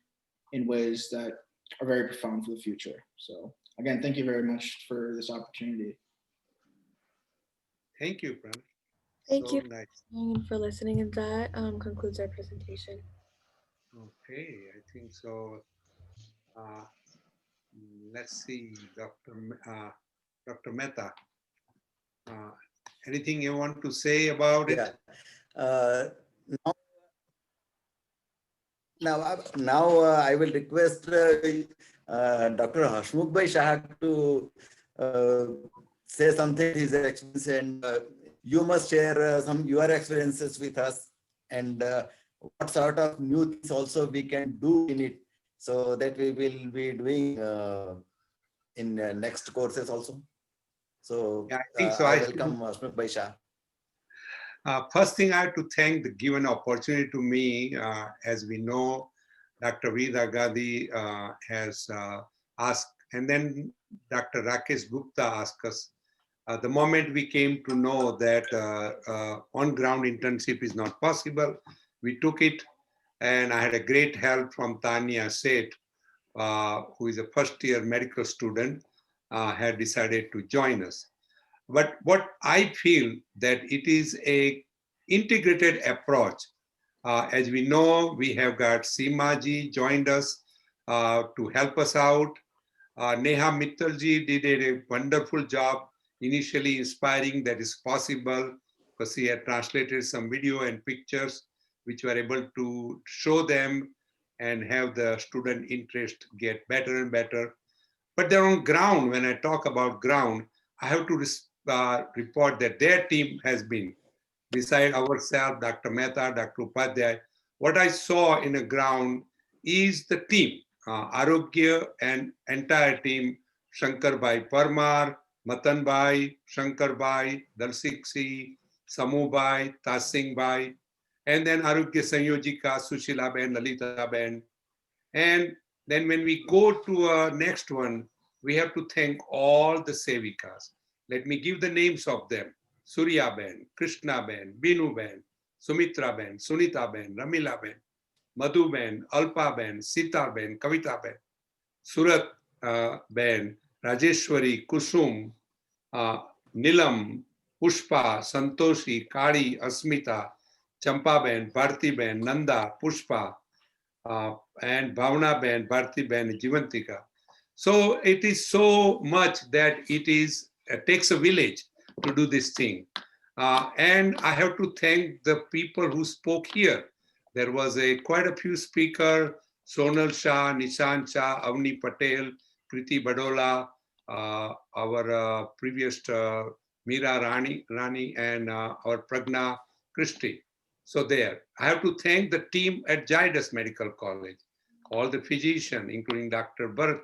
in ways that are very profound for the future. So again, thank you very much for this opportunity. Thank you, Pranay. Thank So you nice. for listening, and that concludes our presentation. Okay, I think so. Let's see, Dr. Mehta. Anything you want to say about it? Now I will request Dr. Hasmukh Bhai Shah to say something his experience, and you must share some your experiences with us, and what sort of new things also we can do in it, so that we will be doing in next courses also. So yeah, I think so. I welcome Hasmukh Bhai Shah. First thing, I have to thank the given opportunity to me. As we know, Dr. Vida Gandhi has asked, and then Dr. Rakesh Gupta asked us The moment we came to know that on-ground internship is not possible, we took it, and I had a great help from Tanya Seth, who is a first-year medical student, had decided to join us. But what I feel that it is a integrated approach. As we know, we have got Seemaji joined us to help us out. Neha Mittalji did a wonderful job, initially inspiring that is possible, because he had translated some video and pictures which were able to show them and have the student interest get better and better. But they're on ground. When I talk about ground, I have to report that their team has been, beside ourselves, Dr. Mehta, Dr. Upadhyay, what I saw in the ground is the team, Arogya and entire team, Shankar Bhai Parmar, Matan Bhai, Shankar Bhai, Dalsik Samu Bhai, Tasing Bhai, and then Arogya Sanyojika, Sushila Ben, Lalita Ben. And then when we go to next one, we have to thank all the Sevikas. Let me give the names of them. Surya Ben, Krishna Ben, Binu Ben, Sumitra Ben, Sunita Ben, Ramila Ben, Madhu Ben, Alpa Ben, Sita Ben, Kavita Ben, Surat Ben, Rajeshwari, Kusum, Nilam, Pushpa, Santoshi, Kari, Asmita, Champa Ben, Bharti Ben, Nanda, Pushpa, and Bhavna Ben, Bharti Ben, Jivantika. So it is so much that it takes a village to do this thing. And I have to thank the people who spoke here. There was quite a few speakers, Sonal Shah, Nishan Shah, Avni Patel, Kriti Badola, our previous Meera Rani, and our Pragna Christie. So there, I have to thank the team at Jaidas Medical College, all the physicians, including Dr. Bharat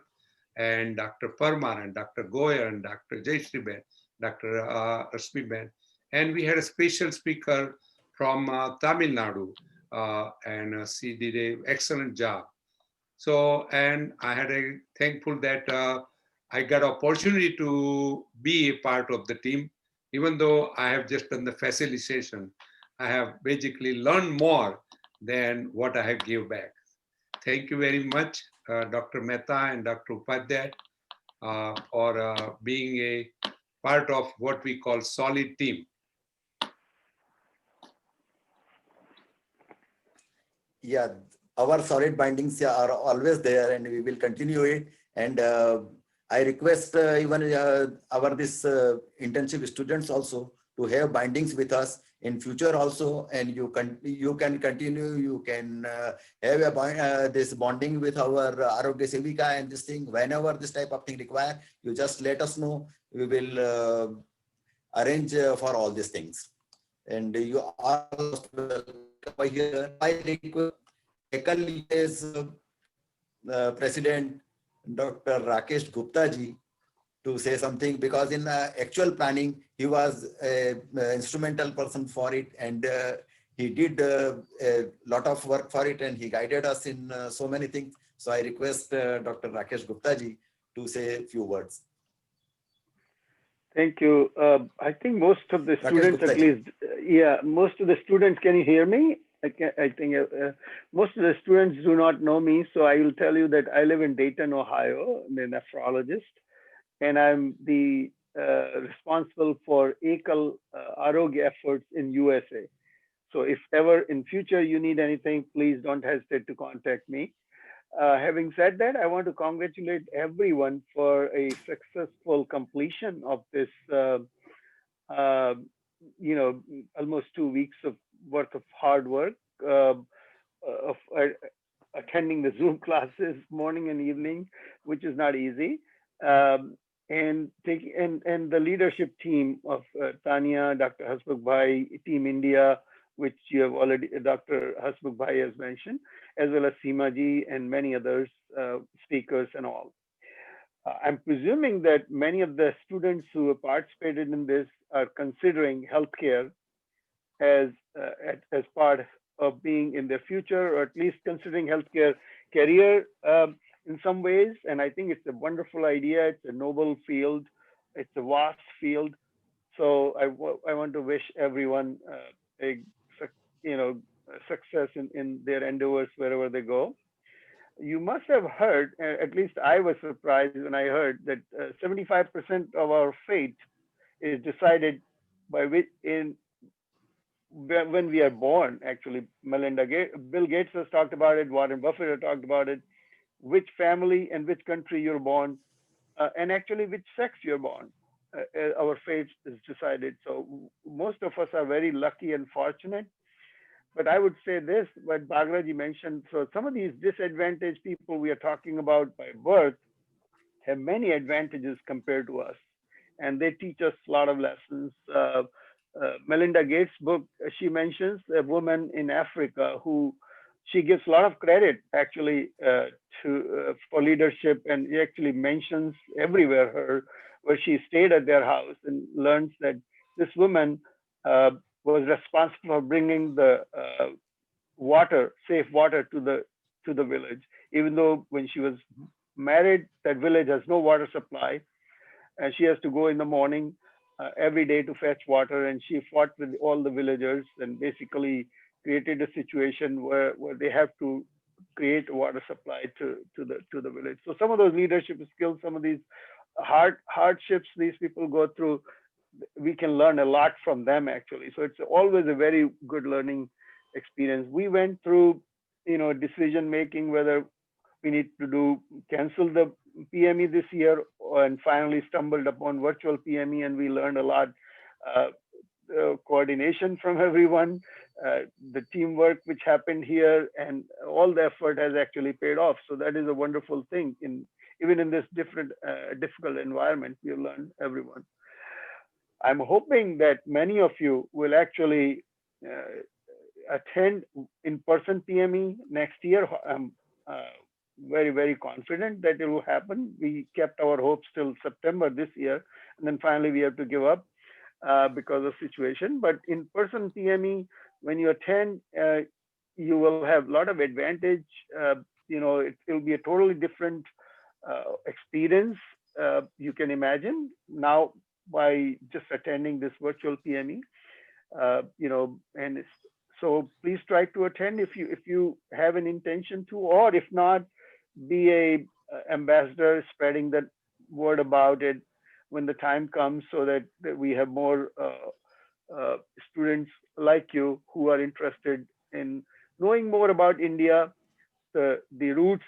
and Dr. Parmar and Dr. Goyer and Dr. Jayshree Ben, Dr. Rashmi Ben. And we had a special speaker from Tamil Nadu, and she did an excellent job. So, and I had a thankful that I got opportunity to be a part of the team, even though I have just done the facilitation. I have basically learned more than what I have give back. Thank you very much, Dr. Mehta and Dr. Upadhyay, for being a part of what we call solid team. Yeah, our solid bindings are always there, and we will continue it. And I request even our this internship students also to have bindings with us in future also, and you can continue. You can have this bonding with our Arogya Sevika and this thing. Whenever this type of thing require, you just let us know. We will arrange for all these things. And you are most welcome here. I request ECAL President Dr. Rakesh Gupta ji to say something, because in actual planning, he was an instrumental person for it, and he did a lot of work for it, and he guided us in so many things. So I request Dr. Rakesh Gupta ji to say a few words. Thank you. I think most of the students, at least, most of the students, can you hear me? I think most of the students do not know me, so I will tell you that I live in Dayton, Ohio. I'm a nephrologist, and I'm the responsible for ECAL Arogya efforts in USA. So if ever in future you need anything, please don't hesitate to contact me. Having said that, I want to congratulate everyone for a successful completion of this, almost 2 weeks of worth of hard work, of attending the Zoom classes morning and evening, which is not easy. And the leadership team of Tanya, Dr. Hasmukh Bhai, Team India, which you have already, Dr. Hasmukh Bhai has mentioned, as well as Seemaji and many others, speakers and all. I'm presuming that many of the students who have participated in this are considering healthcare as part of being in their future, or at least considering healthcare career in some ways. And I think it's a wonderful idea. It's a noble field. It's a vast field. I want to wish everyone a success in their endeavors wherever they go. You must have heard, at least I was surprised when I heard that 75% of our fate is decided by which in when we are born. Actually, Bill Gates has talked about it. Warren Buffett has talked about it. Which family and which country you're born, and actually which sex you're born. Our fate is decided. So most of us are very lucky and fortunate. But I would say this, what Bhagraji mentioned. So some of these disadvantaged people we are talking about by birth have many advantages compared to us, and they teach us a lot of lessons. Melinda Gates' book, she mentions a woman in Africa who she gives a lot of credit actually for leadership, and she actually mentions everywhere her where she stayed at their house and learns that this woman was responsible for bringing the water, safe water to the village, even though when she was married, that village has no water supply, and she has to go in the morning every day to fetch water. And she fought with all the villagers and basically created a situation where they have to create a water supply to the village. So some of those leadership skills, some of these hardships these people go through, we can learn a lot from them actually. So it's always a very good learning experience. We went through, decision making, whether we need to cancel the PME this year, and finally stumbled upon virtual PME, and we learned a lot. Coordination from everyone, the teamwork which happened here, and all the effort has actually paid off. So that is a wonderful thing. Even in this difficult environment, we learned everyone. I'm hoping that many of you will actually attend in-person PME next year. I'm very, very confident that it will happen. We kept our hopes till September this year, and then finally we have to give up because of situation. But in-person PME, when you attend, you will have a lot of advantage. It will be a totally different experience. You can imagine now by just attending this virtual PME, and so please try to attend if you have an intention to, or if not, be a ambassador spreading the word about it when the time comes, so that we have more students like you who are interested in knowing more about India, the roots.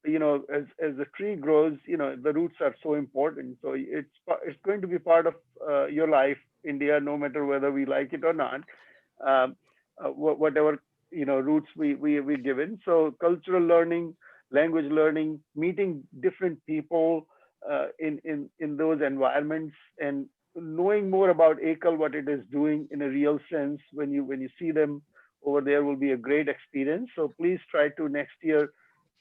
As the tree grows, the roots are so important. So it's going to be part of your life, India, no matter whether we like it or not. Whatever roots we given. So cultural learning, language learning, meeting different people in those environments, and knowing more about ACL, what it is doing in a real sense when you see them over there, will be a great experience. So please try to next year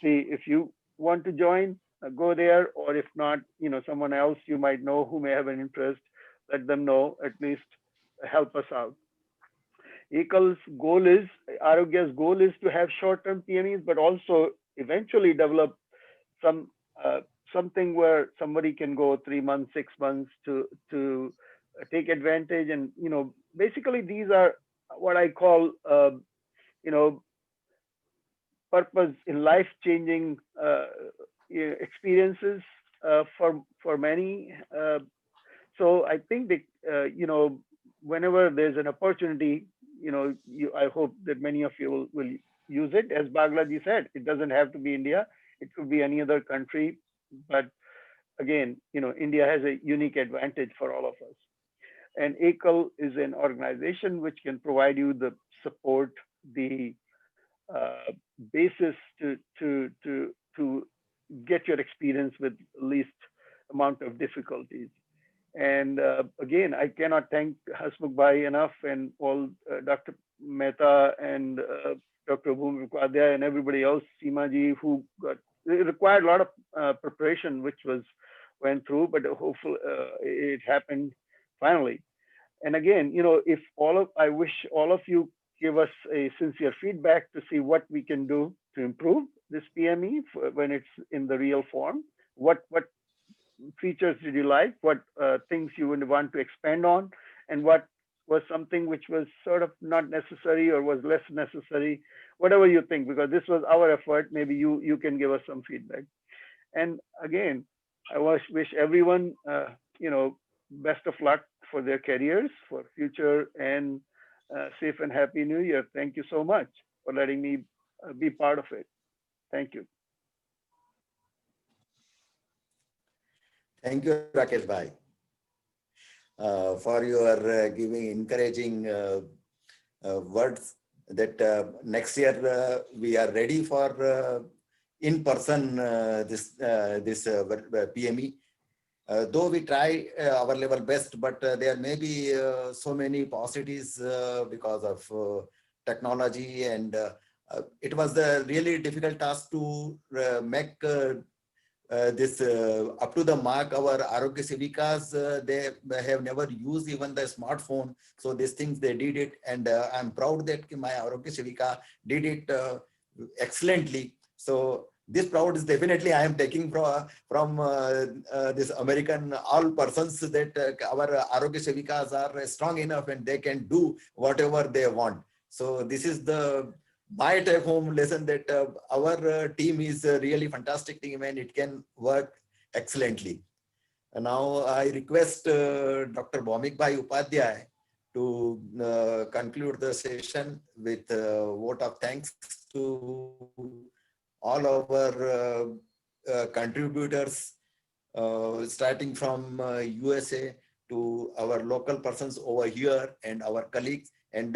see if you want to join, go there, or if not, someone else you might know who may have an interest, let them know, at least help us out. Arogya's goal is to have short-term PMEs, but also eventually develop something where somebody can go 3 months, 6 months to take advantage. And basically these are what I call purpose in life-changing experiences for many. So I think that whenever there's an opportunity, I hope that many of you will use it. As Bhagraji said, it doesn't have to be India; it could be any other country. But again, India has a unique advantage for all of us. And ACL is an organization which can provide you the support, the basis to get your experience with least amount of difficulties. And again, I cannot thank Hasmukh Bhai enough, and all Dr. Mehta and Dr. Bhumi Upadhyay and everybody else, Seema ji, who it required a lot of preparation, which went through, but hopefully it happened finally. And again, I wish all of you give us a sincere feedback to see what we can do to improve this PME when it's in the real form. What features did you like? What things you would want to expand on? and what was something which was sort of not necessary or was less necessary, whatever you think, because this was our effort. Maybe you can give us some feedback. And again, I wish everyone, best of luck for their careers, for future, and safe and happy New Year. Thank you so much for letting me be part of it. Thank you. Thank you, Rakesh Bhai, for your giving encouraging words that next year we are ready for in person this PME. Though we try our level best, but there may be so many paucities because of technology, and it was a really difficult task to make this up to the mark. Our Arogya Sevikas, they have never used even the smartphone. So these things, they did it. And I'm proud that my Arogya Sevika did it excellently. So this proud is definitely I am taking from this American all persons, that our Arogya Sevikas are strong enough and they can do whatever they want. So this is the my take home lesson, that our team is a really fantastic team and it can work excellently. And now I request Dr. Bhaumik Bhai Upadhyay to conclude the session with a vote of thanks to all our contributors, starting from USA to our local persons over here and our colleagues. And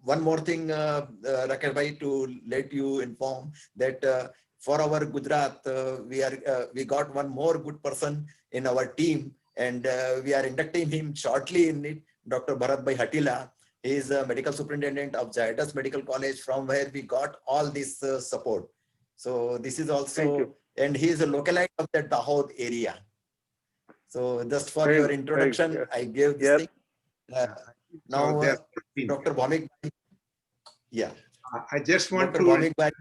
one more thing, Rakesh Bhai, to let you inform that for our Gujarat, we got one more good person in our team, and we are inducting him shortly in it, Dr. Bharat Bhai Hatila. He is a medical superintendent of Zydus Medical College, from where we got all this support. So this is also, and he is a localite of the Dahod area. So just for your introduction, I gave this thing. Now, Dr. Bhaumik, yeah. I just want Dr. to Bhaumik,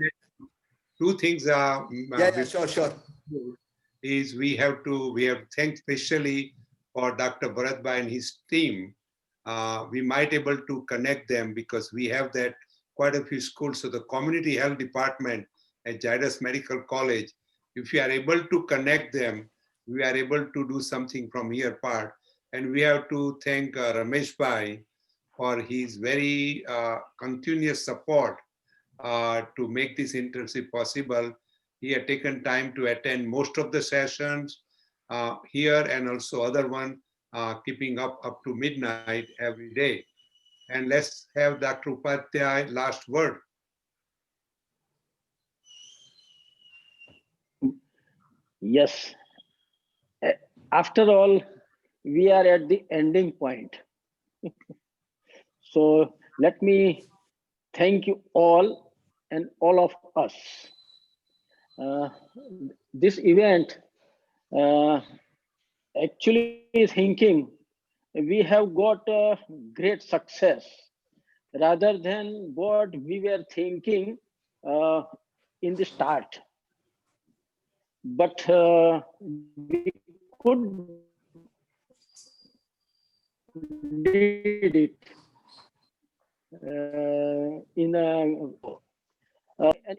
two things. Sure. Is we have thanked specially for Dr. Bharat Bhai and his team. We might able to connect them because we have that quite a few schools. So the community health department at Zydus Medical College, if we are able to connect them, we are able to do something from here part. And we have to thank Ramesh Bhai for his very continuous support to make this internship possible. He had taken time to attend most of the sessions here and also other one, keeping up to midnight every day. And let's have Dr. Upadhyay last word. Yes. After all, we are at the ending point. So let me thank you all and all of us. This event actually thinking we have got a great success rather than what we were thinking in the start. But we could did it in an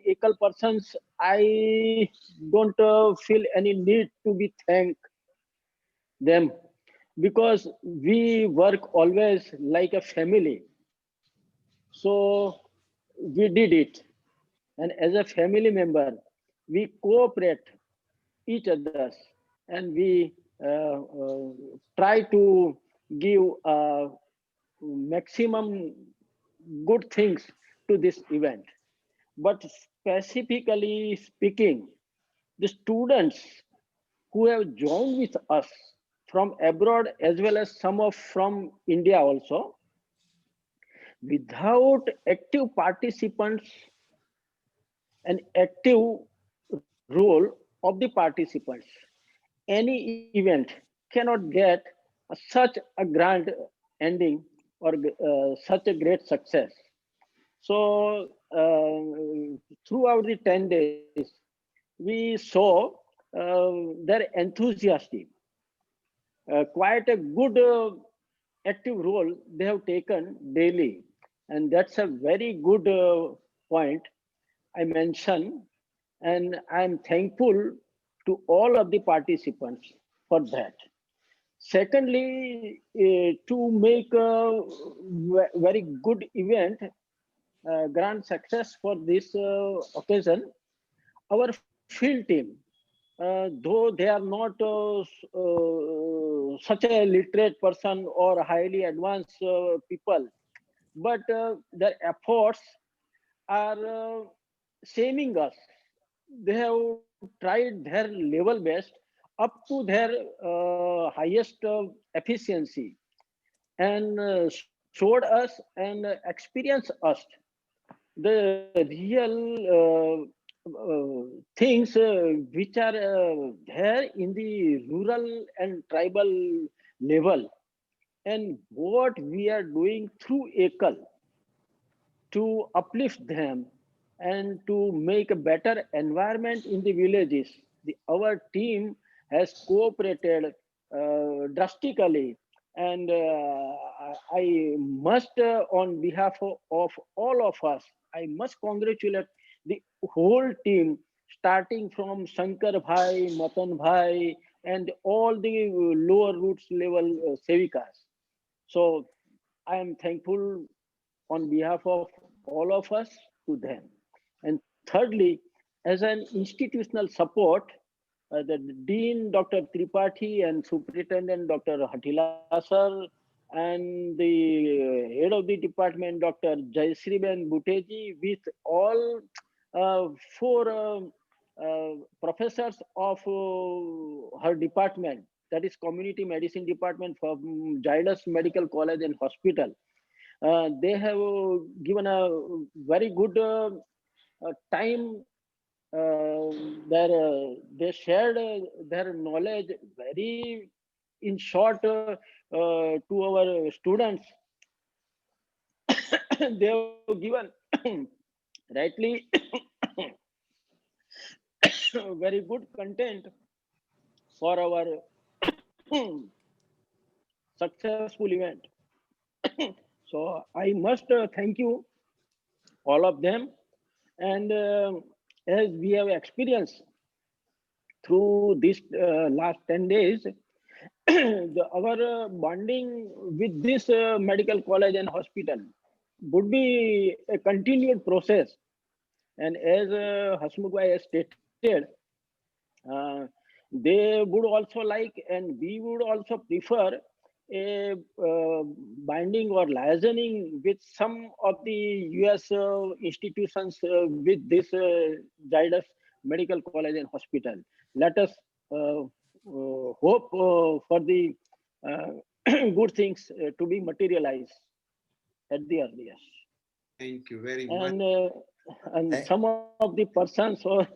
equal persons. I don't feel any need to be thank them, because we work always like a family. So we did it, and as a family member, we cooperate each others, and we try to give maximum good things to this event. But specifically speaking, the students who have joined with us from abroad, as well as some of from India also, without active participants and active role of the participants, any event cannot get such a grand ending or such a great success. So throughout the 10 days, we saw their enthusiasm, quite a good active role they have taken daily. And that's a very good point I mentioned. And I'm thankful to all of the participants for that. Secondly, to make a very good event, grand success for this occasion, our field team, though they are not such a literate person or highly advanced people, but their efforts are saving us. They have tried their level best up to their highest efficiency and showed us and experienced us the real things which are there in the rural and tribal level, and what we are doing through ECAL to uplift them and to make a better environment in the villages. Our team has cooperated drastically, and I must, on behalf of all of us, I must congratulate the whole team, starting from Shankar Bhai, Matan Bhai, and all the lower roots level sevikas. So I am thankful on behalf of all of us to them. And thirdly, as an institutional support, the Dean Dr. Tripathi and Superintendent Dr. Hatila sir and the head of the department Dr. Jayasriben Bhuteji with all four professors of her department, that is community medicine department from Zydus Medical College and Hospital. They have given a very good time. They shared their knowledge very in short to our students. They have given rightly very good content for our successful event. So I must thank you all of them. And as we have experienced through these last 10 days, our bonding with this medical college and hospital would be a continued process. And as Hasmukh Bhai has stated, uh, they would also like, and we would also prefer a binding or liaising with some of the US institutions with this Zydus Medical College and Hospital. Let us hope for the good things to be materialized at the earliest. Thank you very much. And some of the persons or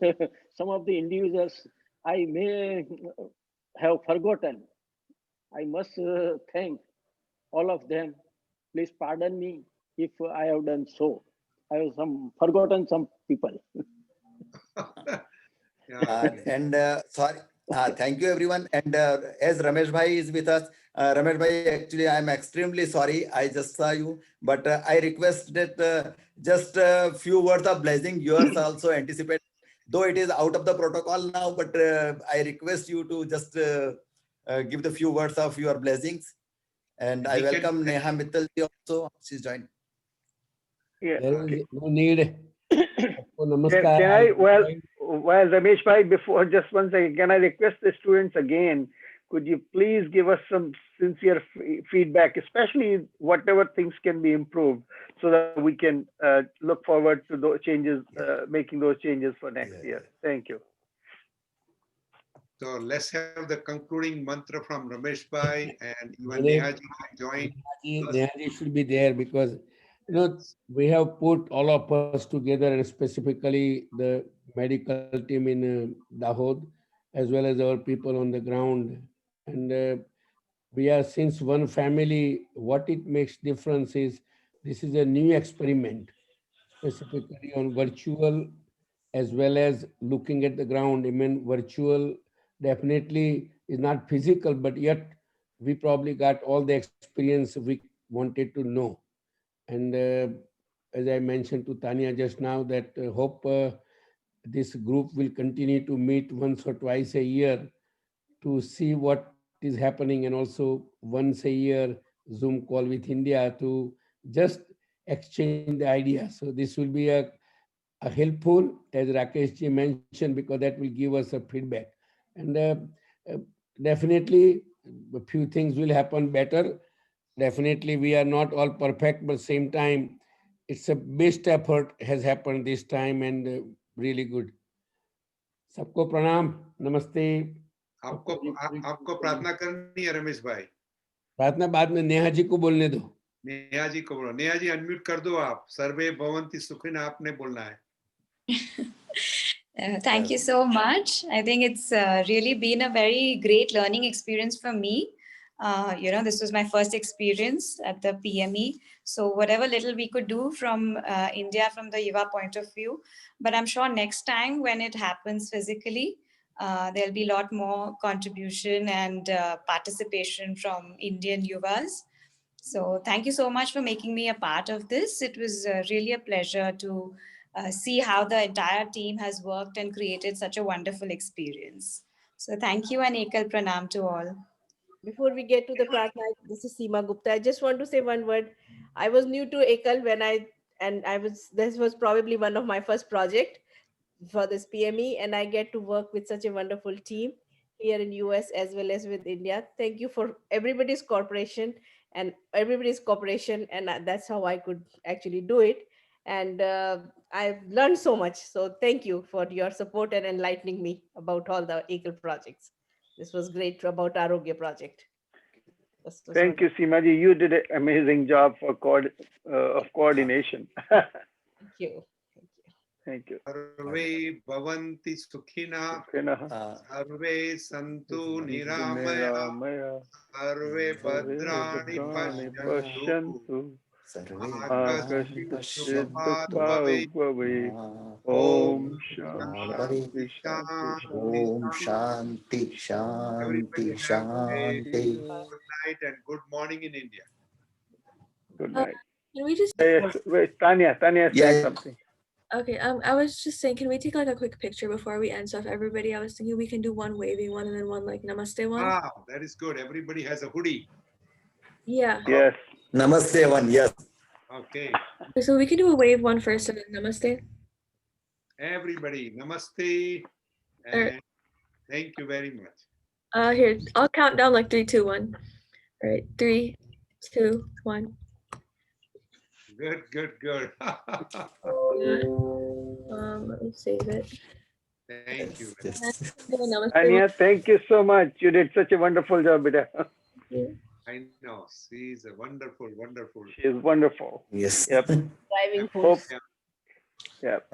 some of the individuals I may have forgotten. I must thank all of them. Please pardon me if I have done so. I have forgotten some people. Sorry. Thank you, everyone. And as Ramesh Bhai is with us, Ramesh Bhai, actually, I'm extremely sorry. I just saw you, but I request that just a few words of blessing. Yours also anticipate, though it is out of the protocol now, but I request you to just give the few words of your blessings. And I welcome Neha Mittal also. She's joined. Yeah. There is no need. Can I, well, Ramesh Bhai, before just one second, can I request the students again, could you please give us some sincere feedback, especially whatever things can be improved, so that we can look forward to those changes, making those changes for next year. Thank you. So let's have the concluding mantra from Ramesh Bhai, and even Nehaji join. Nehaji should be there because we have put all of us together, and specifically the medical team in Dahod, as well as our people on the ground. And we are since one family. What it makes difference is this is a new experiment, specifically on virtual as well as looking at the ground. I mean, virtual definitely is not physical, but yet we probably got all the experience we wanted to know. And as I mentioned to Tanya just now, that hope this group will continue to meet once or twice a year to see what is happening, and also once a year Zoom call with India to just exchange the ideas. So this will be a helpful, as Rakesh ji mentioned, because that will give us a feedback. And uh, definitely a few things will happen better. Definitely we are not all perfect, but same time it's a best effort has happened this time, and really good. सबको प्रणाम, नमस्ते. आपको प्रार्थना करनी है रमेश भाई? प्रार्थना बाद में नेहा जी को बोलने दो. नेहा जी को बोलो. नेहा जी अनम्यूट कर दो आप. सर्वे भवन्ति सुखिनः आपने बोलना है. Thank you so much. I think it's really been a very great learning experience for me. This was my first experience at the PME. So whatever little we could do from India, from the Yuva point of view, but I'm sure next time when it happens physically, there'll be a lot more contribution and participation from Indian Yuvas. So thank you so much for making me a part of this. It was really a pleasure to see how the entire team has worked and created such a wonderful experience. So thank you and Ekal Pranam to all. Before we get to the Pratna, this is Seema Gupta. I just want to say one word. I was new to Ekal this was probably one of my first project for this PME, and I get to work with such a wonderful team here in US as well as with India. Thank you for everybody's cooperation and everybody's cooperation, and that's how I could actually do it. And I've learned so much. So thank you for your support and enlightening me about all the Ekal projects. This was great about Arogya project. Thank you, Seemaji. You did an amazing job of coordination. Thank you. Thank you. सर्वे भवन्ति सुखिनः. सर्वे सन्तु निरामया. सर्वे भद्राणि पश्यन्तु. Om Shanti Shanti Everybody have a Shanti. good night and good morning in India. Good night. Can we just? Yes, wait, Tanya said something. Okay, I was just saying, can we take like a quick picture before we end? So if everybody, I was thinking we can do one waving one and then one like namaste one. Wow, that is good. Everybody has a hoodie. Yeah. Yes. Namaste one, yes. Okay. So we can do a wave one first and then namaste. Everybody, namaste. And thank you very much. Here, I'll count down like 3, 2, 1. All right, 3, 2, 1. Good. Let me save it. Thank you. Tanya, thank you so much. You did such a wonderful job, Bida. I know. She's a wonderful. She is wonderful. Yes. Yep. Driving force. Yeah. Yep.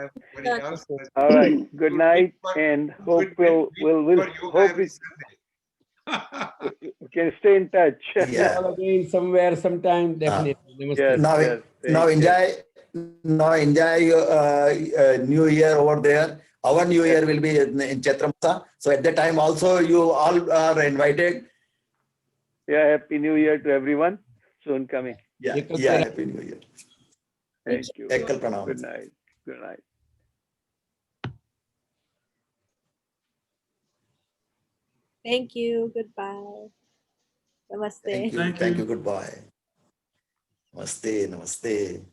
All right. Good night, and hope we'll hope we can stay in touch. Yeah. All again somewhere, sometime, definitely. Yes, now enjoy your New Year over there. Our New Year will be in Chaitramasa. So at the time also you all are invited. Yeah, Happy New Year to everyone. Soon coming. Yeah, Happy New Year. Thank you. Ekal Pranam. Good night. Good night. Thank you. Goodbye. Namaste. Thank you. Goodbye. Namaste.